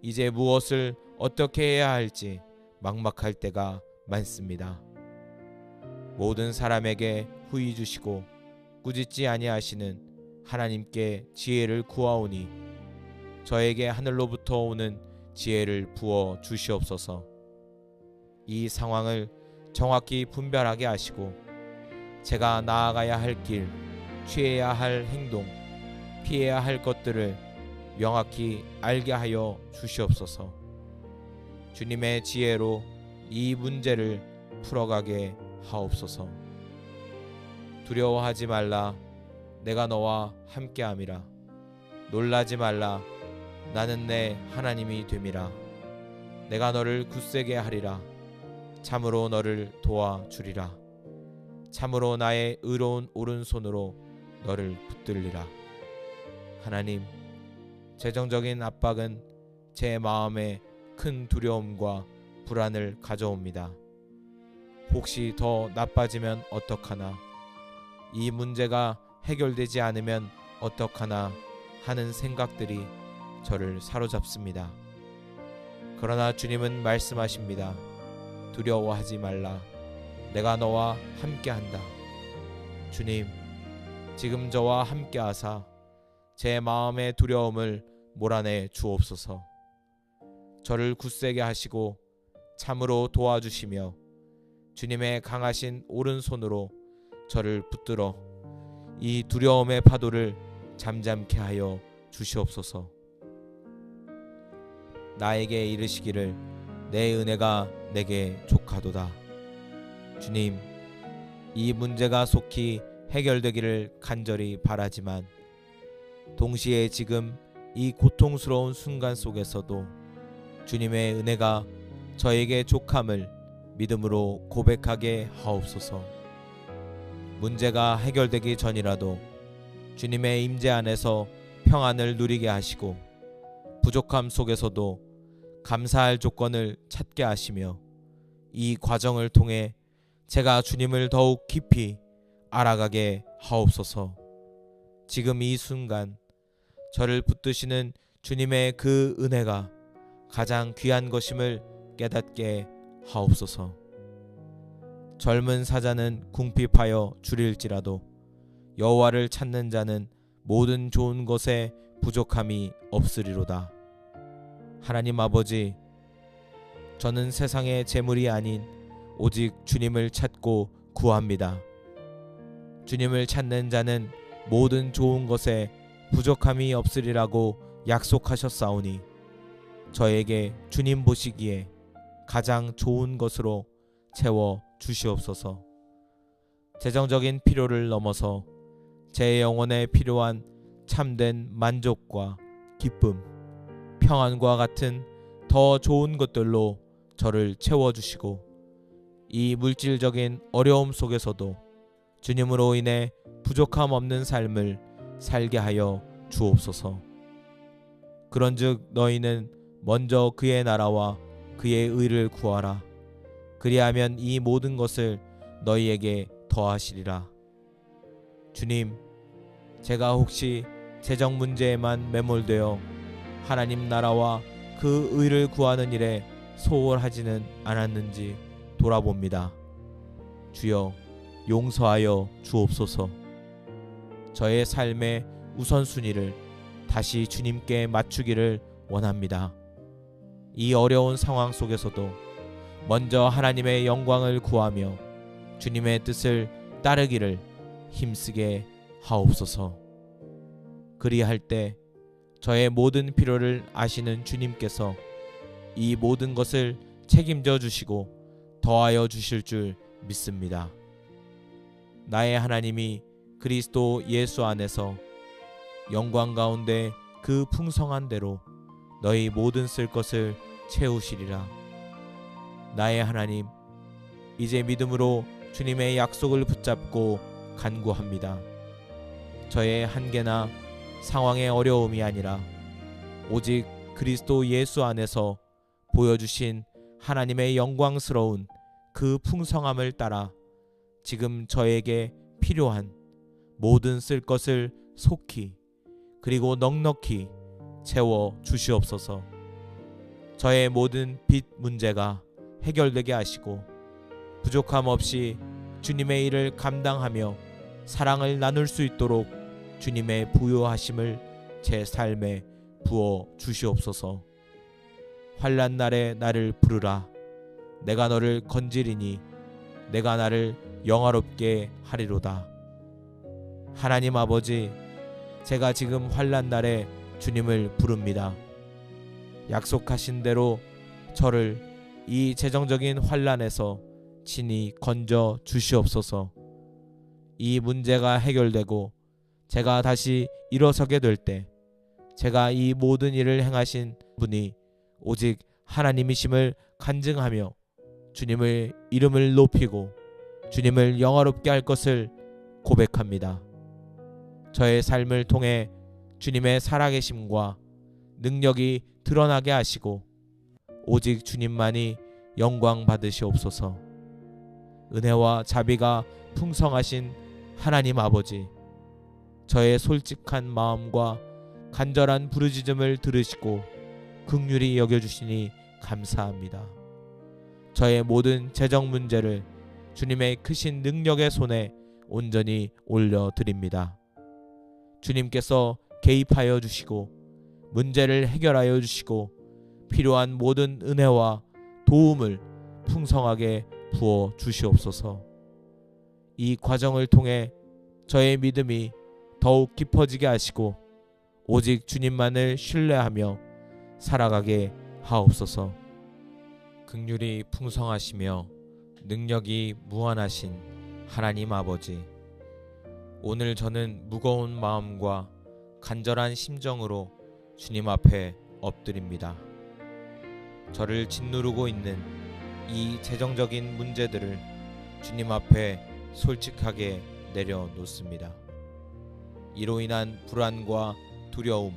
이제 무엇을 어떻게 해야 할지 막막할 때가 많습니다. 모든 사람에게 후히 주시고 꾸짖지 아니하시는 하나님께 지혜를 구하오니 저에게 하늘로부터 오는 지혜를 부어 주시옵소서. 이 상황을 정확히 분별하게 하시고 제가 나아가야 할 길, 취해야 할 행동, 피해야 할 것들을 명확히 알게 하여 주시옵소서. 주님의 지혜로 이 문제를 풀어가게 하옵소서. 두려워하지 말라. 내가 너와 함께함이라. 놀라지 말라. 나는 내 하나님이 됨이라. 내가 너를 굳세게 하리라. 참으로 너를 도와주리라. 참으로 나의 의로운 오른손으로 너를 붙들리라. 하나님, 재정적인 압박은 제 마음에 큰 두려움과 불안을 가져옵니다. 혹시 더 나빠지면 어떡하나, 이 문제가 해결되지 않으면 어떡하나 하는 생각들이 저를 사로잡습니다. 그러나 주님은 말씀하십니다. 두려워하지 말라. 내가 너와 함께한다. 주님, 지금 저와 함께하사 제 마음의 두려움을 몰아내 주옵소서. 저를 굳세게 하시고 참으로 도와주시며 주님의 강하신 오른손으로 저를 붙들어 이 두려움의 파도를 잠잠케 하여 주시옵소서. 나에게 이르시기를 내 은혜가 내게 족하도다. 주님, 이 문제가 속히 해결되기를 간절히 바라지만 동시에 지금 이 고통스러운 순간 속에서도 주님의 은혜가 저에게 족함을 믿음으로 고백하게 하옵소서. 문제가 해결되기 전이라도 주님의 임재 안에서 평안을 누리게 하시고 부족함 속에서도 감사할 조건을 찾게 하시며 이 과정을 통해 제가 주님을 더욱 깊이 알아가게 하옵소서. 지금 이 순간 저를 붙드시는 주님의 그 은혜가 가장 귀한 것임을 깨닫게 하옵소서. 젊은 사자는 궁핍하여 줄일지라도 여호와를 찾는 자는 모든 좋은 것에 부족함이 없으리로다. 하나님 아버지, 저는 세상의 재물이 아닌 오직 주님을 찾고 구합니다. 주님을 찾는 자는 모든 좋은 것에 부족함이 없으리라고 약속하셨사오니 저에게 주님 보시기에 가장 좋은 것으로 채워 주시옵소서. 재정적인 필요를 넘어서 제 영혼에 필요한 참된 만족과 기쁨, 평안과 같은 더 좋은 것들로 저를 채워주시고 이 물질적인 어려움 속에서도 주님으로 인해 부족함 없는 삶을 살게 하여 주옵소서. 그런즉 너희는 먼저 그의 나라와 그의 의를 구하라. 그리하면 이 모든 것을 너희에게 더하시리라. 주님, 제가 혹시 재정 문제에만 매몰되어 하나님 나라와 그 의를 구하는 일에 소홀하지는 않았는지 돌아봅니다. 주여, 용서하여 주옵소서. 저의 삶의 우선순위를 다시 주님께 맞추기를 원합니다. 이 어려운 상황 속에서도 먼저 하나님의 영광을 구하며 주님의 뜻을 따르기를 힘쓰게 하옵소서. 그리할 때 저의 모든 필요를 아시는 주님께서 이 모든 것을 책임져 주시고 더하여 주실 줄 믿습니다. 나의 하나님이 그리스도 예수 안에서 영광 가운데 그 풍성한 대로 너희 모든 쓸 것을 채우시리라. 나의 하나님, 이제 믿음으로 주님의 약속을 붙잡고 간구합니다. 저의 한계나 상황의 어려움이 아니라 오직 그리스도 예수 안에서 보여주신 하나님의 영광스러운 그 풍성함을 따라 지금 저에게 필요한 모든 쓸 것을 속히 그리고 넉넉히 채워 주시옵소서. 저의 모든 빚 문제가 해결되게 하시고 부족함 없이 주님의 일을 감당하며 사랑을 나눌 수 있도록 주님의 부요하심을 제 삶에 부어 주시옵소서. 환난 날에 나를 부르라. 내가 너를 건지리니 내가 나를 영화롭게 하리로다. 하나님 아버지, 제가 지금 환난 날에 주님을 부릅니다. 약속하신 대로 저를 이 재정적인 환난에서 친히 건져 주시옵소서. 이 문제가 해결되고 제가 다시 일어서게 될 때 제가 이 모든 일을 행하신 분이 오직 하나님이심을 간증하며 주님의 이름을 높이고 주님을 영화롭게 할 것을 고백합니다. 저의 삶을 통해 주님의 살아계심과 능력이 드러나게 하시고 오직 주님만이 영광 받으시옵소서. 은혜와 자비가 풍성하신 하나님 아버지, 저의 솔직한 마음과 간절한 부르짖음을 들으시고 긍휼히 여겨주시니 감사합니다. 저의 모든 재정 문제를 주님의 크신 능력의 손에 온전히 올려드립니다. 주님께서 개입하여 주시고 문제를 해결하여 주시고 필요한 모든 은혜와 도움을 풍성하게 부어 주시옵소서. 이 과정을 통해 저의 믿음이 더욱 깊어지게 하시고 오직 주님만을 신뢰하며 살아가게 하옵소서. 긍휼이 풍성하시며 능력이 무한하신 하나님 아버지, 오늘 저는 무거운 마음과 간절한 심정으로 주님 앞에 엎드립니다. 저를 짓누르고 있는 이 재정적인 문제들을 주님 앞에 솔직하게 내려놓습니다. 이로 인한 불안과 두려움,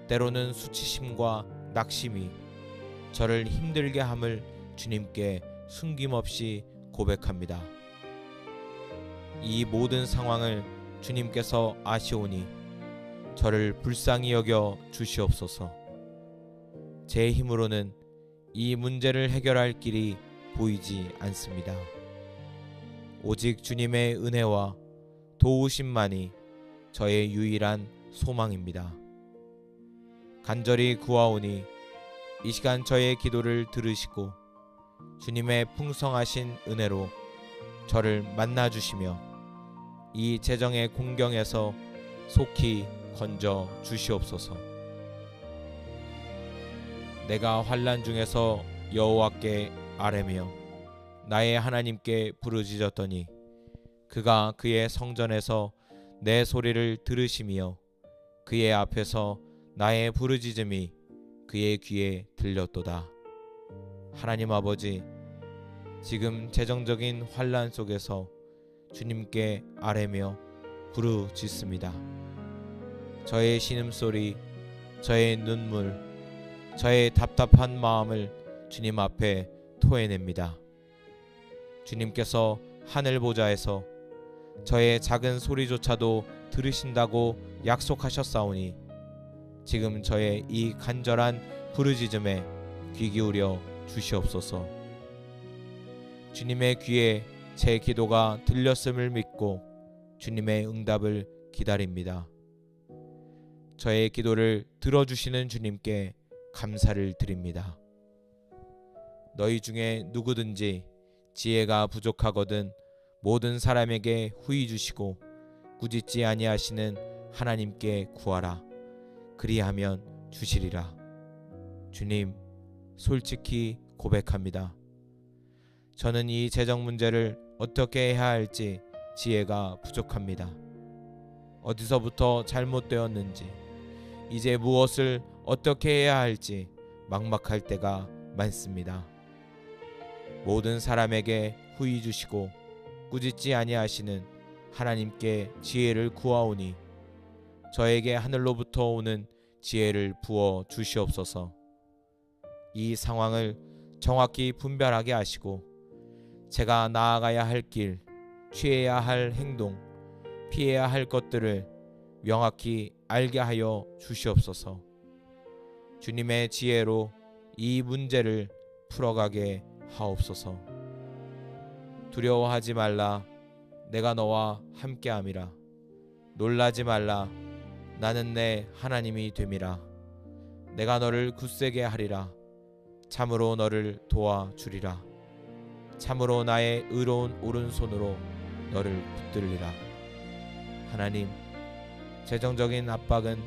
때로는 수치심과 낙심이 저를 힘들게 함을 주님께 숨김없이 고백합니다. 이 모든 상황을 주님께서 아시오니 저를 불쌍히 여겨 주시옵소서. 제 힘으로는 이 문제를 해결할 길이 보이지 않습니다. 오직 주님의 은혜와 도우심만이 저의 유일한 소망입니다. 간절히 구하오니 이 시간 저의 기도를 들으시고 주님의 풍성하신 은혜로 저를 만나주시며 이 재정의 공경에서 속히 건져 주시옵소서. 내가 환난 중에서 여호와께 아뢰며 나의 하나님께 부르짖었더니 그가 그의 성전에서 내 소리를 들으시며 그의 앞에서 나의 부르짖음이 그의 귀에 들렸도다. 하나님 아버지, 지금 재정적인 환난 속에서 주님께 아뢰며 부르짖습니다. 저의 신음소리, 저의 눈물, 저의 답답한 마음을 주님 앞에 토해냅니다. 주님께서 하늘 보좌에서 저의 작은 소리조차도 들으신다고 약속하셨사오니 지금 저의 이 간절한 부르짖음에 귀 기울여 주시옵소서. 주님의 귀에 제 기도가 들렸음을 믿고 주님의 응답을 기다립니다. 저의 기도를 들어주시는 주님께 감사를 드립니다. 너희 중에 누구든지 지혜가 부족하거든 모든 사람에게 후히 주시고 꾸짖지 아니하시는 하나님께 구하라. 그리하면 주시리라. 주님, 솔직히 고백합니다. 저는 이 재정 문제를 어떻게 해야 할지 지혜가 부족합니다. 어디서부터 잘못되었는지, 이제 무엇을 어떻게 해야 할지 막막할 때가 많습니다. 모든 사람에게 후히 주시고 꾸짖지 아니하시는 하나님께 지혜를 구하오니 저에게 하늘로부터 오는 지혜를 부어 주시옵소서. 이 상황을 정확히 분별하게 하시고 제가 나아가야 할 길, 취해야 할 행동, 피해야 할 것들을 명확히 알게 하여 주시옵소서. 주님의 지혜로 이 문제를 풀어가게 하옵소서. 두려워하지 말라. 내가 너와 함께함이라. 놀라지 말라. 나는 내 하나님이 됨이라. 내가 너를 굳세게 하리라. 참으로 너를 도와주리라. 참으로 나의 의로운 오른손으로 너를 붙들리라. 하나님, 재정적인 압박은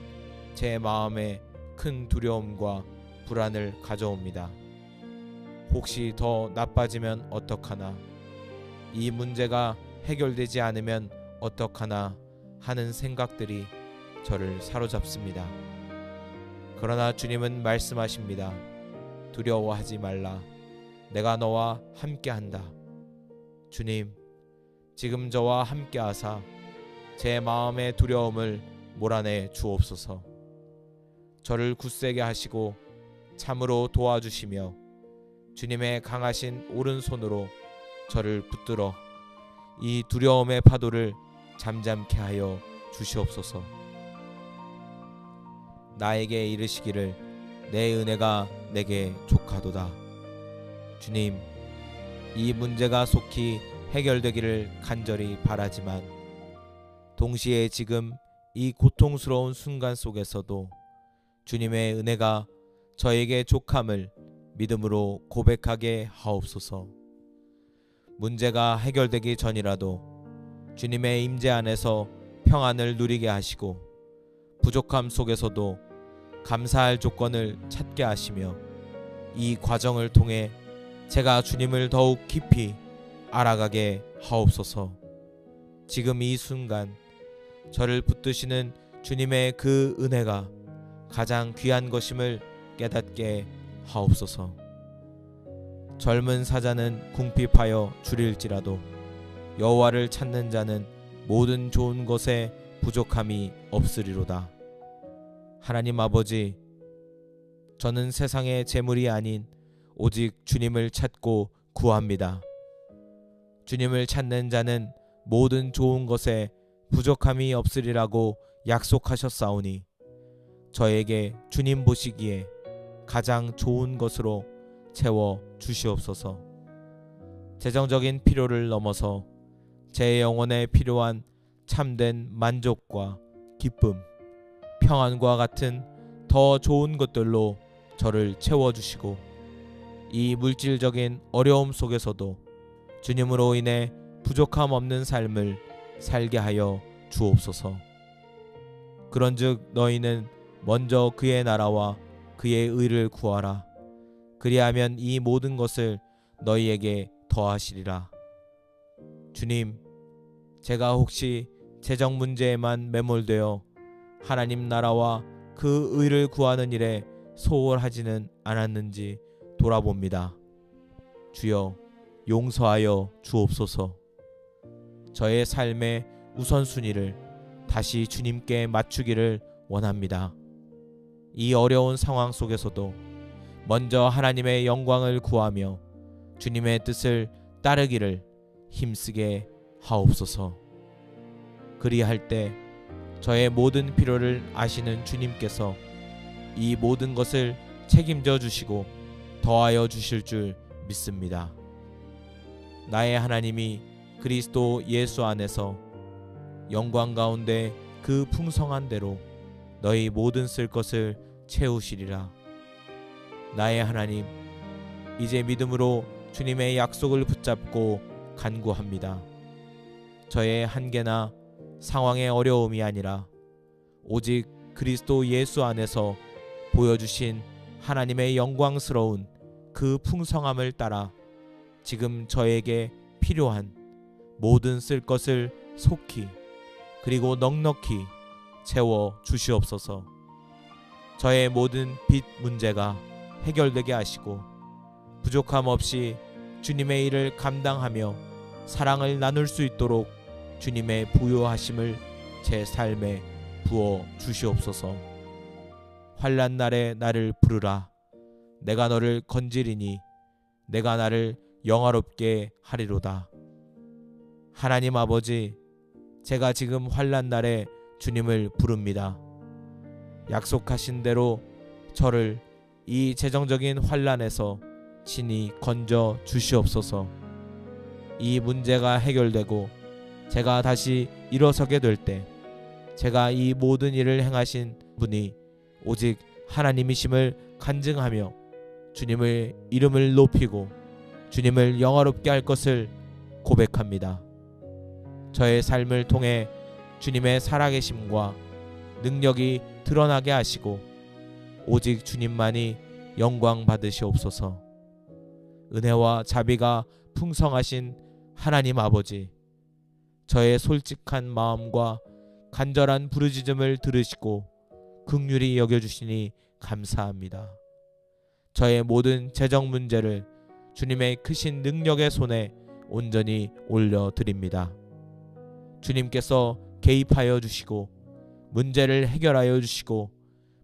제 마음에 큰 두려움과 불안을 가져옵니다. 혹시 더 나빠지면 어떡하나, 이 문제가 해결되지 않으면 어떡하나 하는 생각들이 저를 사로잡습니다. 그러나 주님은 말씀하십니다. 두려워하지 말라. 내가 너와 함께한다. 주님, 지금 저와 함께하사 제 마음의 두려움을 몰아내 주옵소서. 저를 굳세게 하시고 참으로 도와주시며 주님의 강하신 오른손으로 저를 붙들어 이 두려움의 파도를 잠잠케 하여 주시옵소서. 나에게 이르시기를 내 은혜가 내게 족하도다. 주님, 이 문제가 속히 해결되기를 간절히 바라지만 동시에 지금 이 고통스러운 순간 속에서도 주님의 은혜가 저에게 족함을 믿음으로 고백하게 하옵소서. 문제가 해결되기 전이라도 주님의 임재 안에서 평안을 누리게 하시고 부족함 속에서도 감사할 조건을 찾게 하시며 이 과정을 통해 제가 주님을 더욱 깊이 알아가게 하옵소서. 지금 이 순간 저를 붙드시는 주님의 그 은혜가 가장 귀한 것임을 깨닫게 하옵소서. 젊은 사자는 궁핍하여 줄일지라도 여호와를 찾는 자는 모든 좋은 것에 부족함이 없으리로다. 하나님 아버지, 저는 세상의 재물이 아닌 오직 주님을 찾고 구합니다. 주님을 찾는 자는 모든 좋은 것에 부족함이 없으리라고 약속하셨사오니 저에게 주님 보시기에 가장 좋은 것으로 채워 주시옵소서. 재정적인 필요를 넘어서 제 영혼에 필요한 참된 만족과 기쁨, 평안과 같은 더 좋은 것들로 저를 채워주시고 이 물질적인 어려움 속에서도 주님으로 인해 부족함 없는 삶을 살게 하여 주옵소서. 그런즉 너희는 먼저 그의 나라와 그의 의를 구하라. 그리하면 이 모든 것을 너희에게 더하시리라. 주님, 제가 혹시 재정 문제에만 매몰되어 하나님 나라와 그 의를 구하는 일에 소홀하지는 않았는지 돌아봅니다. 주여, 용서하여 주옵소서. 저의 삶의 우선순위를 다시 주님께 맞추기를 원합니다. 이 어려운 상황 속에서도 먼저 하나님의 영광을 구하며 주님의 뜻을 따르기를 힘쓰게 하옵소서. 그리할 때 저의 모든 필요를 아시는 주님께서 이 모든 것을 책임져 주시고 더하여 주실 줄 믿습니다. 나의 하나님이 그리스도 예수 안에서 영광 가운데 그 풍성한 대로 너희 모든 쓸 것을 채우시리라. 나의 하나님, 이제 믿음으로 주님의 약속을 붙잡고 간구합니다. 저의 한계나 상황의 어려움이 아니라 오직 그리스도 예수 안에서 보여주신 하나님의 영광스러운 그 풍성함을 따라 지금 저에게 필요한 모든 쓸 것을 속히 그리고 넉넉히 채워 주시옵소서. 저의 모든 빚 문제가 해결되게 하시고 부족함 없이 주님의 일을 감당하며 사랑을 나눌 수 있도록 주님의 부요하심을 제 삶에 부어 주시옵소서. 환난 날에 나를 부르라. 내가 너를 건지리니 내가 나를 영화롭게 하리로다. 하나님 아버지, 제가 지금 환난 날에 주님을 부릅니다. 약속하신 대로 저를 이 재정적인 환난에서 친히 건져 주시옵소서. 이 문제가 해결되고 제가 다시 일어서게 될 때 제가 이 모든 일을 행하신 분이 오직 하나님이심을 간증하며 주님의 이름을 높이고 주님을 영화롭게 할 것을 고백합니다. 저의 삶을 통해 주님의 살아계심과 능력이 드러나게 하시고 오직 주님만이 영광 받으시옵소서. 은혜와 자비가 풍성하신 하나님 아버지, 저의 솔직한 마음과 간절한 부르짖음을 들으시고 긍휼히 여겨주시니 감사합니다. 저의 모든 재정 문제를 주님의 크신 능력의 손에 온전히 올려드립니다. 주님께서 개입하여 주시고 문제를 해결하여 주시고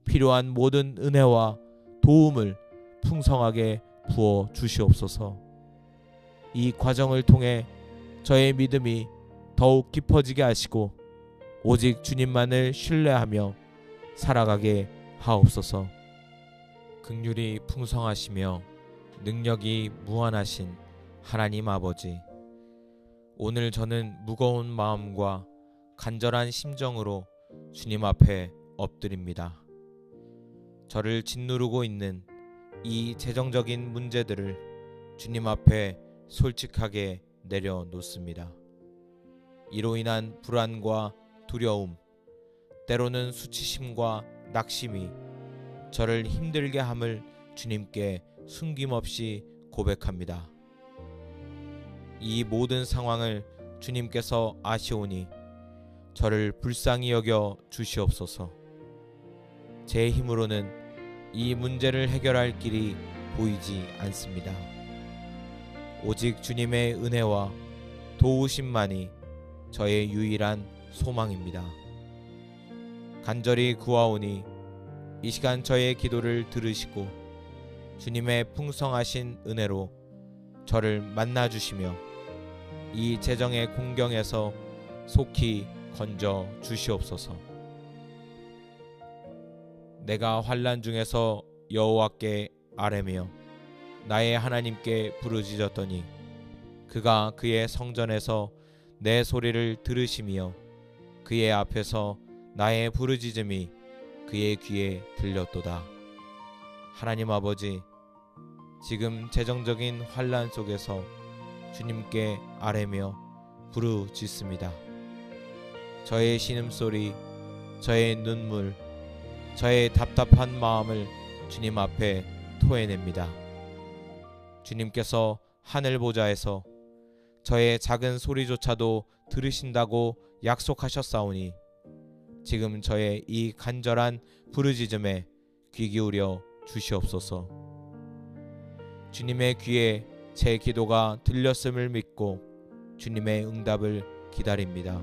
필요한 모든 은혜와 도움을 풍성하게 부어 주시옵소서. 이 과정을 통해 저의 믿음이 더욱 깊어지게 하시고 오직 주님만을 신뢰하며 살아가게 하옵소서. 긍휼이 풍성하시며 능력이 무한하신 하나님 아버지, 오늘 저는 무거운 마음과 간절한 심정으로 주님 앞에 엎드립니다. 저를 짓누르고 있는 이 재정적인 문제들을 주님 앞에 솔직하게 내려놓습니다. 이로 인한 불안과 두려움, 때로는 수치심과 낙심이 저를 힘들게 함을 주님께 숨김없이 고백합니다. 이 모든 상황을 주님께서 아시오니 저를 불쌍히 여겨 주시옵소서. 제 힘으로는 이 문제를 해결할 길이 보이지 않습니다. 오직 주님의 은혜와 도우심만이 저의 유일한 소망입니다. 간절히 구하오니 이 시간 저의 기도를 들으시고 주님의 풍성하신 은혜로 저를 만나주시며 이 재정의 공경에서 속히 건져 주시옵소서. 내가 환난 중에서 여호와께 아뢰며 나의 하나님께 부르짖었더니 그가 그의 성전에서 내 소리를 들으시며 그의 앞에서 나의 부르짖음이 그의 귀에 들렸도다. 하나님 아버지, 지금 재정적인 환난 속에서 주님께 아뢰며 부르짖습니다. 저의 신음소리, 저의 눈물, 저의 답답한 마음을 주님 앞에 토해냅니다. 주님께서 하늘 보좌에서 저의 작은 소리조차도 들으신다고 약속하셨사오니 지금 저의 이 간절한 부르짖음에 귀 기울여 주시옵소서. 주님의 귀에 제 기도가 들렸음을 믿고 주님의 응답을 기다립니다.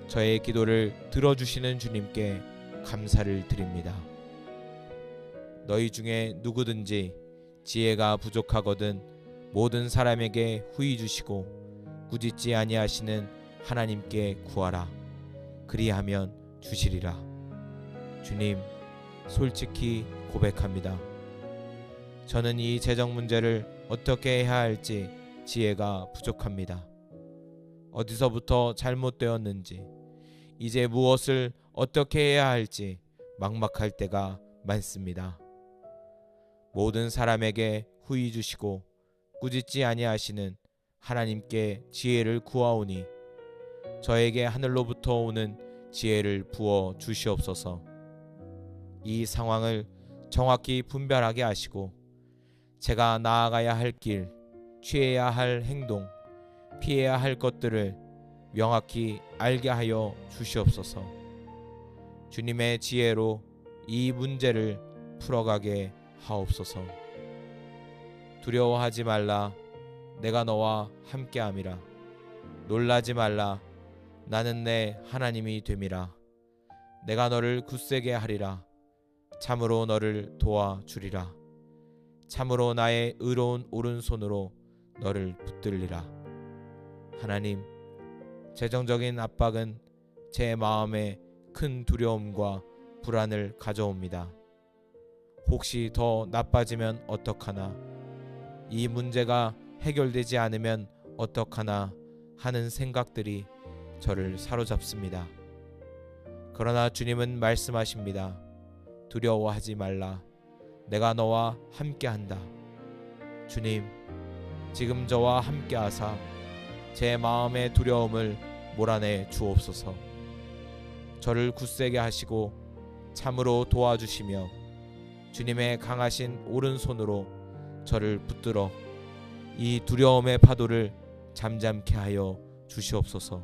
저의 기도를 들어주시는 주님께 감사를 드립니다. 너희 중에 누구든지 지혜가 부족하거든 모든 사람에게 후히 주시고 꾸짖지 아니하시는 하나님께 구하라. 그리하면 주시리라. 주님, 솔직히 고백합니다. 저는 이 재정 문제를 어떻게 해야 할지 지혜가 부족합니다. 어디서부터 잘못되었는지, 이제 무엇을 어떻게 해야 할지 막막할 때가 많습니다. 모든 사람에게 후히 주시고 꾸짖지 아니하시는 하나님께 지혜를 구하오니 저에게 하늘로부터 오는 지혜를 부어 주시옵소서. 이 상황을 정확히 분별하게 하시고 제가 나아가야 할 길, 취해야 할 행동, 피해야 할 것들을 명확히 알게 하여 주시옵소서. 주님의 지혜로 이 문제를 풀어가게 하옵소서. 두려워하지 말라. 내가 너와 함께함이라. 놀라지 말라. 나는 내 하나님이 됨이라. 내가 너를 굳세게 하리라. 참으로 너를 도와주리라. 참으로 나의 의로운 오른손으로 너를 붙들리라. 하나님, 재정적인 압박은 제 마음에 큰 두려움과 불안을 가져옵니다. 혹시 더 나빠지면 어떡하나, 이 문제가 해결되지 않으면 어떡하나 하는 생각들이 저를 사로잡습니다. 그러나 주님은 말씀하십니다. 두려워하지 말라. 내가 너와 함께한다. 주님, 지금 저와 함께하사 제 마음의 두려움을 몰아내 주옵소서. 저를 굳세게 하시고 참으로 도와주시며 주님의 강하신 오른손으로 저를 붙들어 이 두려움의 파도를 잠잠케 하여 주시옵소서.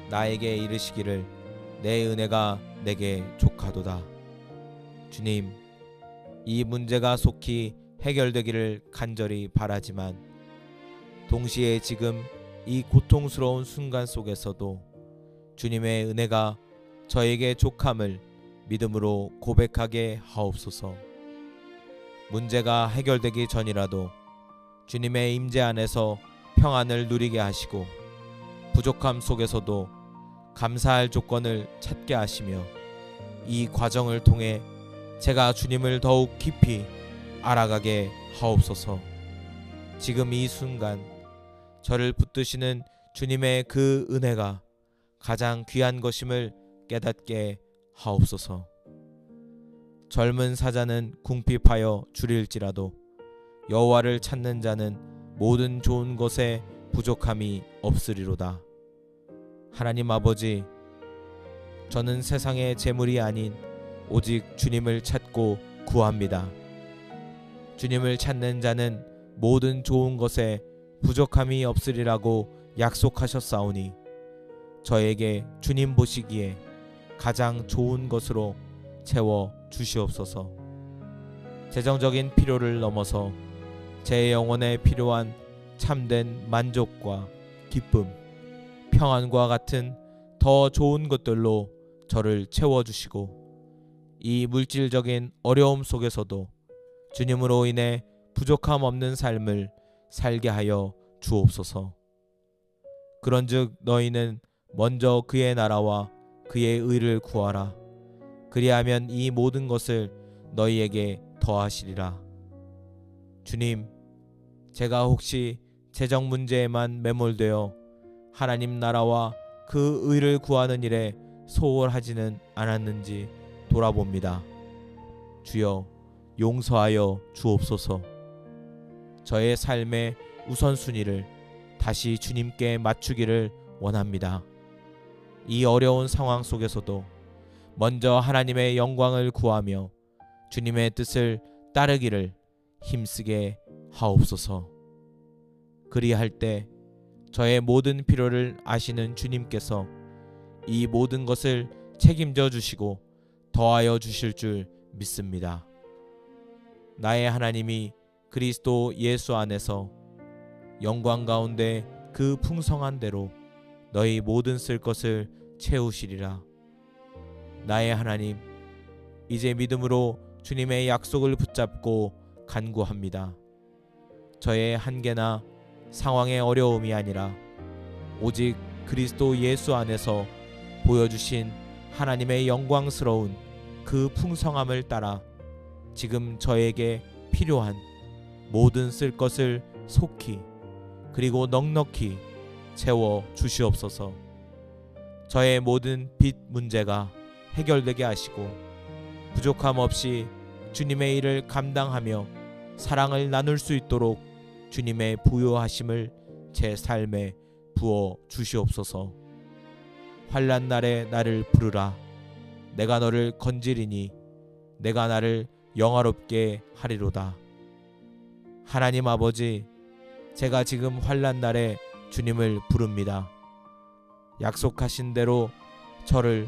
나에게 이르시기를 내 은혜가 내게 족하도다. 주님, 이 문제가 속히 해결되기를 간절히 바라지만 동시에 지금 이 고통스러운 순간 속에서도 주님의 은혜가 저에게 족함을 믿음으로 고백하게 하옵소서. 문제가 해결되기 전이라도 주님의 임재 안에서 평안을 누리게 하시고 부족함 속에서도 감사할 조건을 찾게 하시며 이 과정을 통해 제가 주님을 더욱 깊이 알아가게 하옵소서. 지금 이 순간 저를 붙드시는 주님의 그 은혜가 가장 귀한 것임을 깨닫게 하옵소서. 젊은 사자는 궁핍하여 줄일지라도 여호와를 찾는 자는 모든 좋은 것에 부족함이 없으리로다. 하나님 아버지, 저는 세상의 재물이 아닌 오직 주님을 찾고 구합니다. 주님을 찾는 자는 모든 좋은 것에 부족함이 없으리라고 약속하셨사오니 저에게 주님 보시기에 가장 좋은 것으로 채워 주시옵소서. 재정적인 필요를 넘어서 제 영혼에 필요한 참된 만족과 기쁨, 평안과 같은 더 좋은 것들로 저를 채워주시고 이 물질적인 어려움 속에서도 주님으로 인해 부족함 없는 삶을 살게 하여 주옵소서. 그런즉 너희는 먼저 그의 나라와 그의 의를 구하라. 그리하면 이 모든 것을 너희에게 더하시리라. 주님, 제가 혹시 재정 문제에만 매몰되어 하나님 나라와 그 의를 구하는 일에 소홀하지는 않았는지 돌아봅니다. 주여, 용서하여 주옵소서. 저의 삶의 우선순위를 다시 주님께 맞추기를 원합니다. 이 어려운 상황 속에서도 먼저 하나님의 영광을 구하며 주님의 뜻을 따르기를 힘쓰게 하옵소서. 그리할 때 저의 모든 필요를 아시는 주님께서 이 모든 것을 책임져 주시고 더하여 주실 줄 믿습니다. 나의 하나님이 그리스도 예수 안에서 영광 가운데 그 풍성한 대로 너희 모든 쓸 것을 채우시리라. 나의 하나님, 이제 믿음으로 주님의 약속을 붙잡고 간구합니다. 저의 한계나 상황의 어려움이 아니라 오직 그리스도 예수 안에서 보여주신 하나님의 영광스러운 그 풍성함을 따라 지금 저에게 필요한 모든 쓸 것을 속히 그리고 넉넉히 채워 주시옵소서. 저의 모든 빚 문제가 해결되게 하시고 부족함 없이 주님의 일을 감당하며 사랑을 나눌 수 있도록 주님의 부요하심을 제 삶에 부어 주시옵소서. 환난 날에 나를 부르라. 내가 너를 건지리니 내가 나를 영화롭게 하리로다. 하나님 아버지, 제가 지금 환난 날에 주님을 부릅니다. 약속하신 대로 저를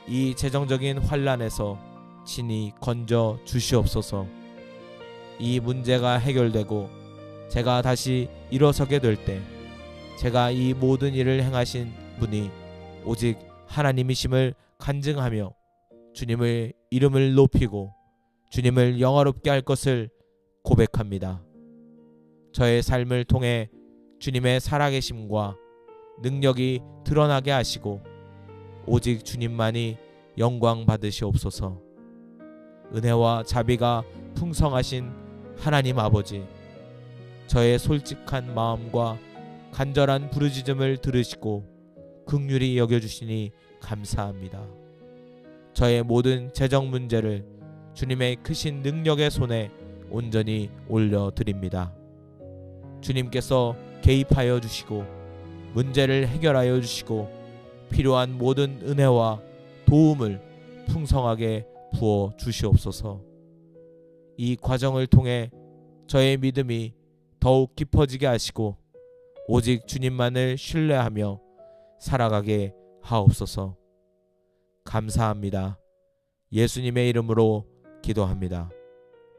이 재정적인 환난에서 친히 건져 주시옵소서. 이 문제가 해결되고 제가 다시 일어서게 될 때 제가 이 모든 일을 행하신 분이 오직 하나님이심을 간증하며 주님의 이름을 높이고 주님을 영화롭게 할 것을 고백합니다. 저의 삶을 통해 주님의 살아계심과 능력이 드러나게 하시고 오직 주님만이 영광 받으시옵소서. 은혜와 자비가 풍성하신 하나님 아버지, 저의 솔직한 마음과 간절한 부르짖음을 들으시고 긍휼히 여겨주시니 감사합니다. 저의 모든 재정 문제를 주님의 크신 능력의 손에 온전히 올려드립니다. 주님께서 개입하여 주시고 문제를 해결하여 주시고 필요한 모든 은혜와 도움을 풍성하게 부어 주시옵소서. 이 과정을 통해 저의 믿음이 더욱 깊어지게 하시고 오직 주님만을 신뢰하며 살아가게 하옵소서. 감사합니다. 예수님의 이름으로 기도합니다.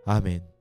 아멘.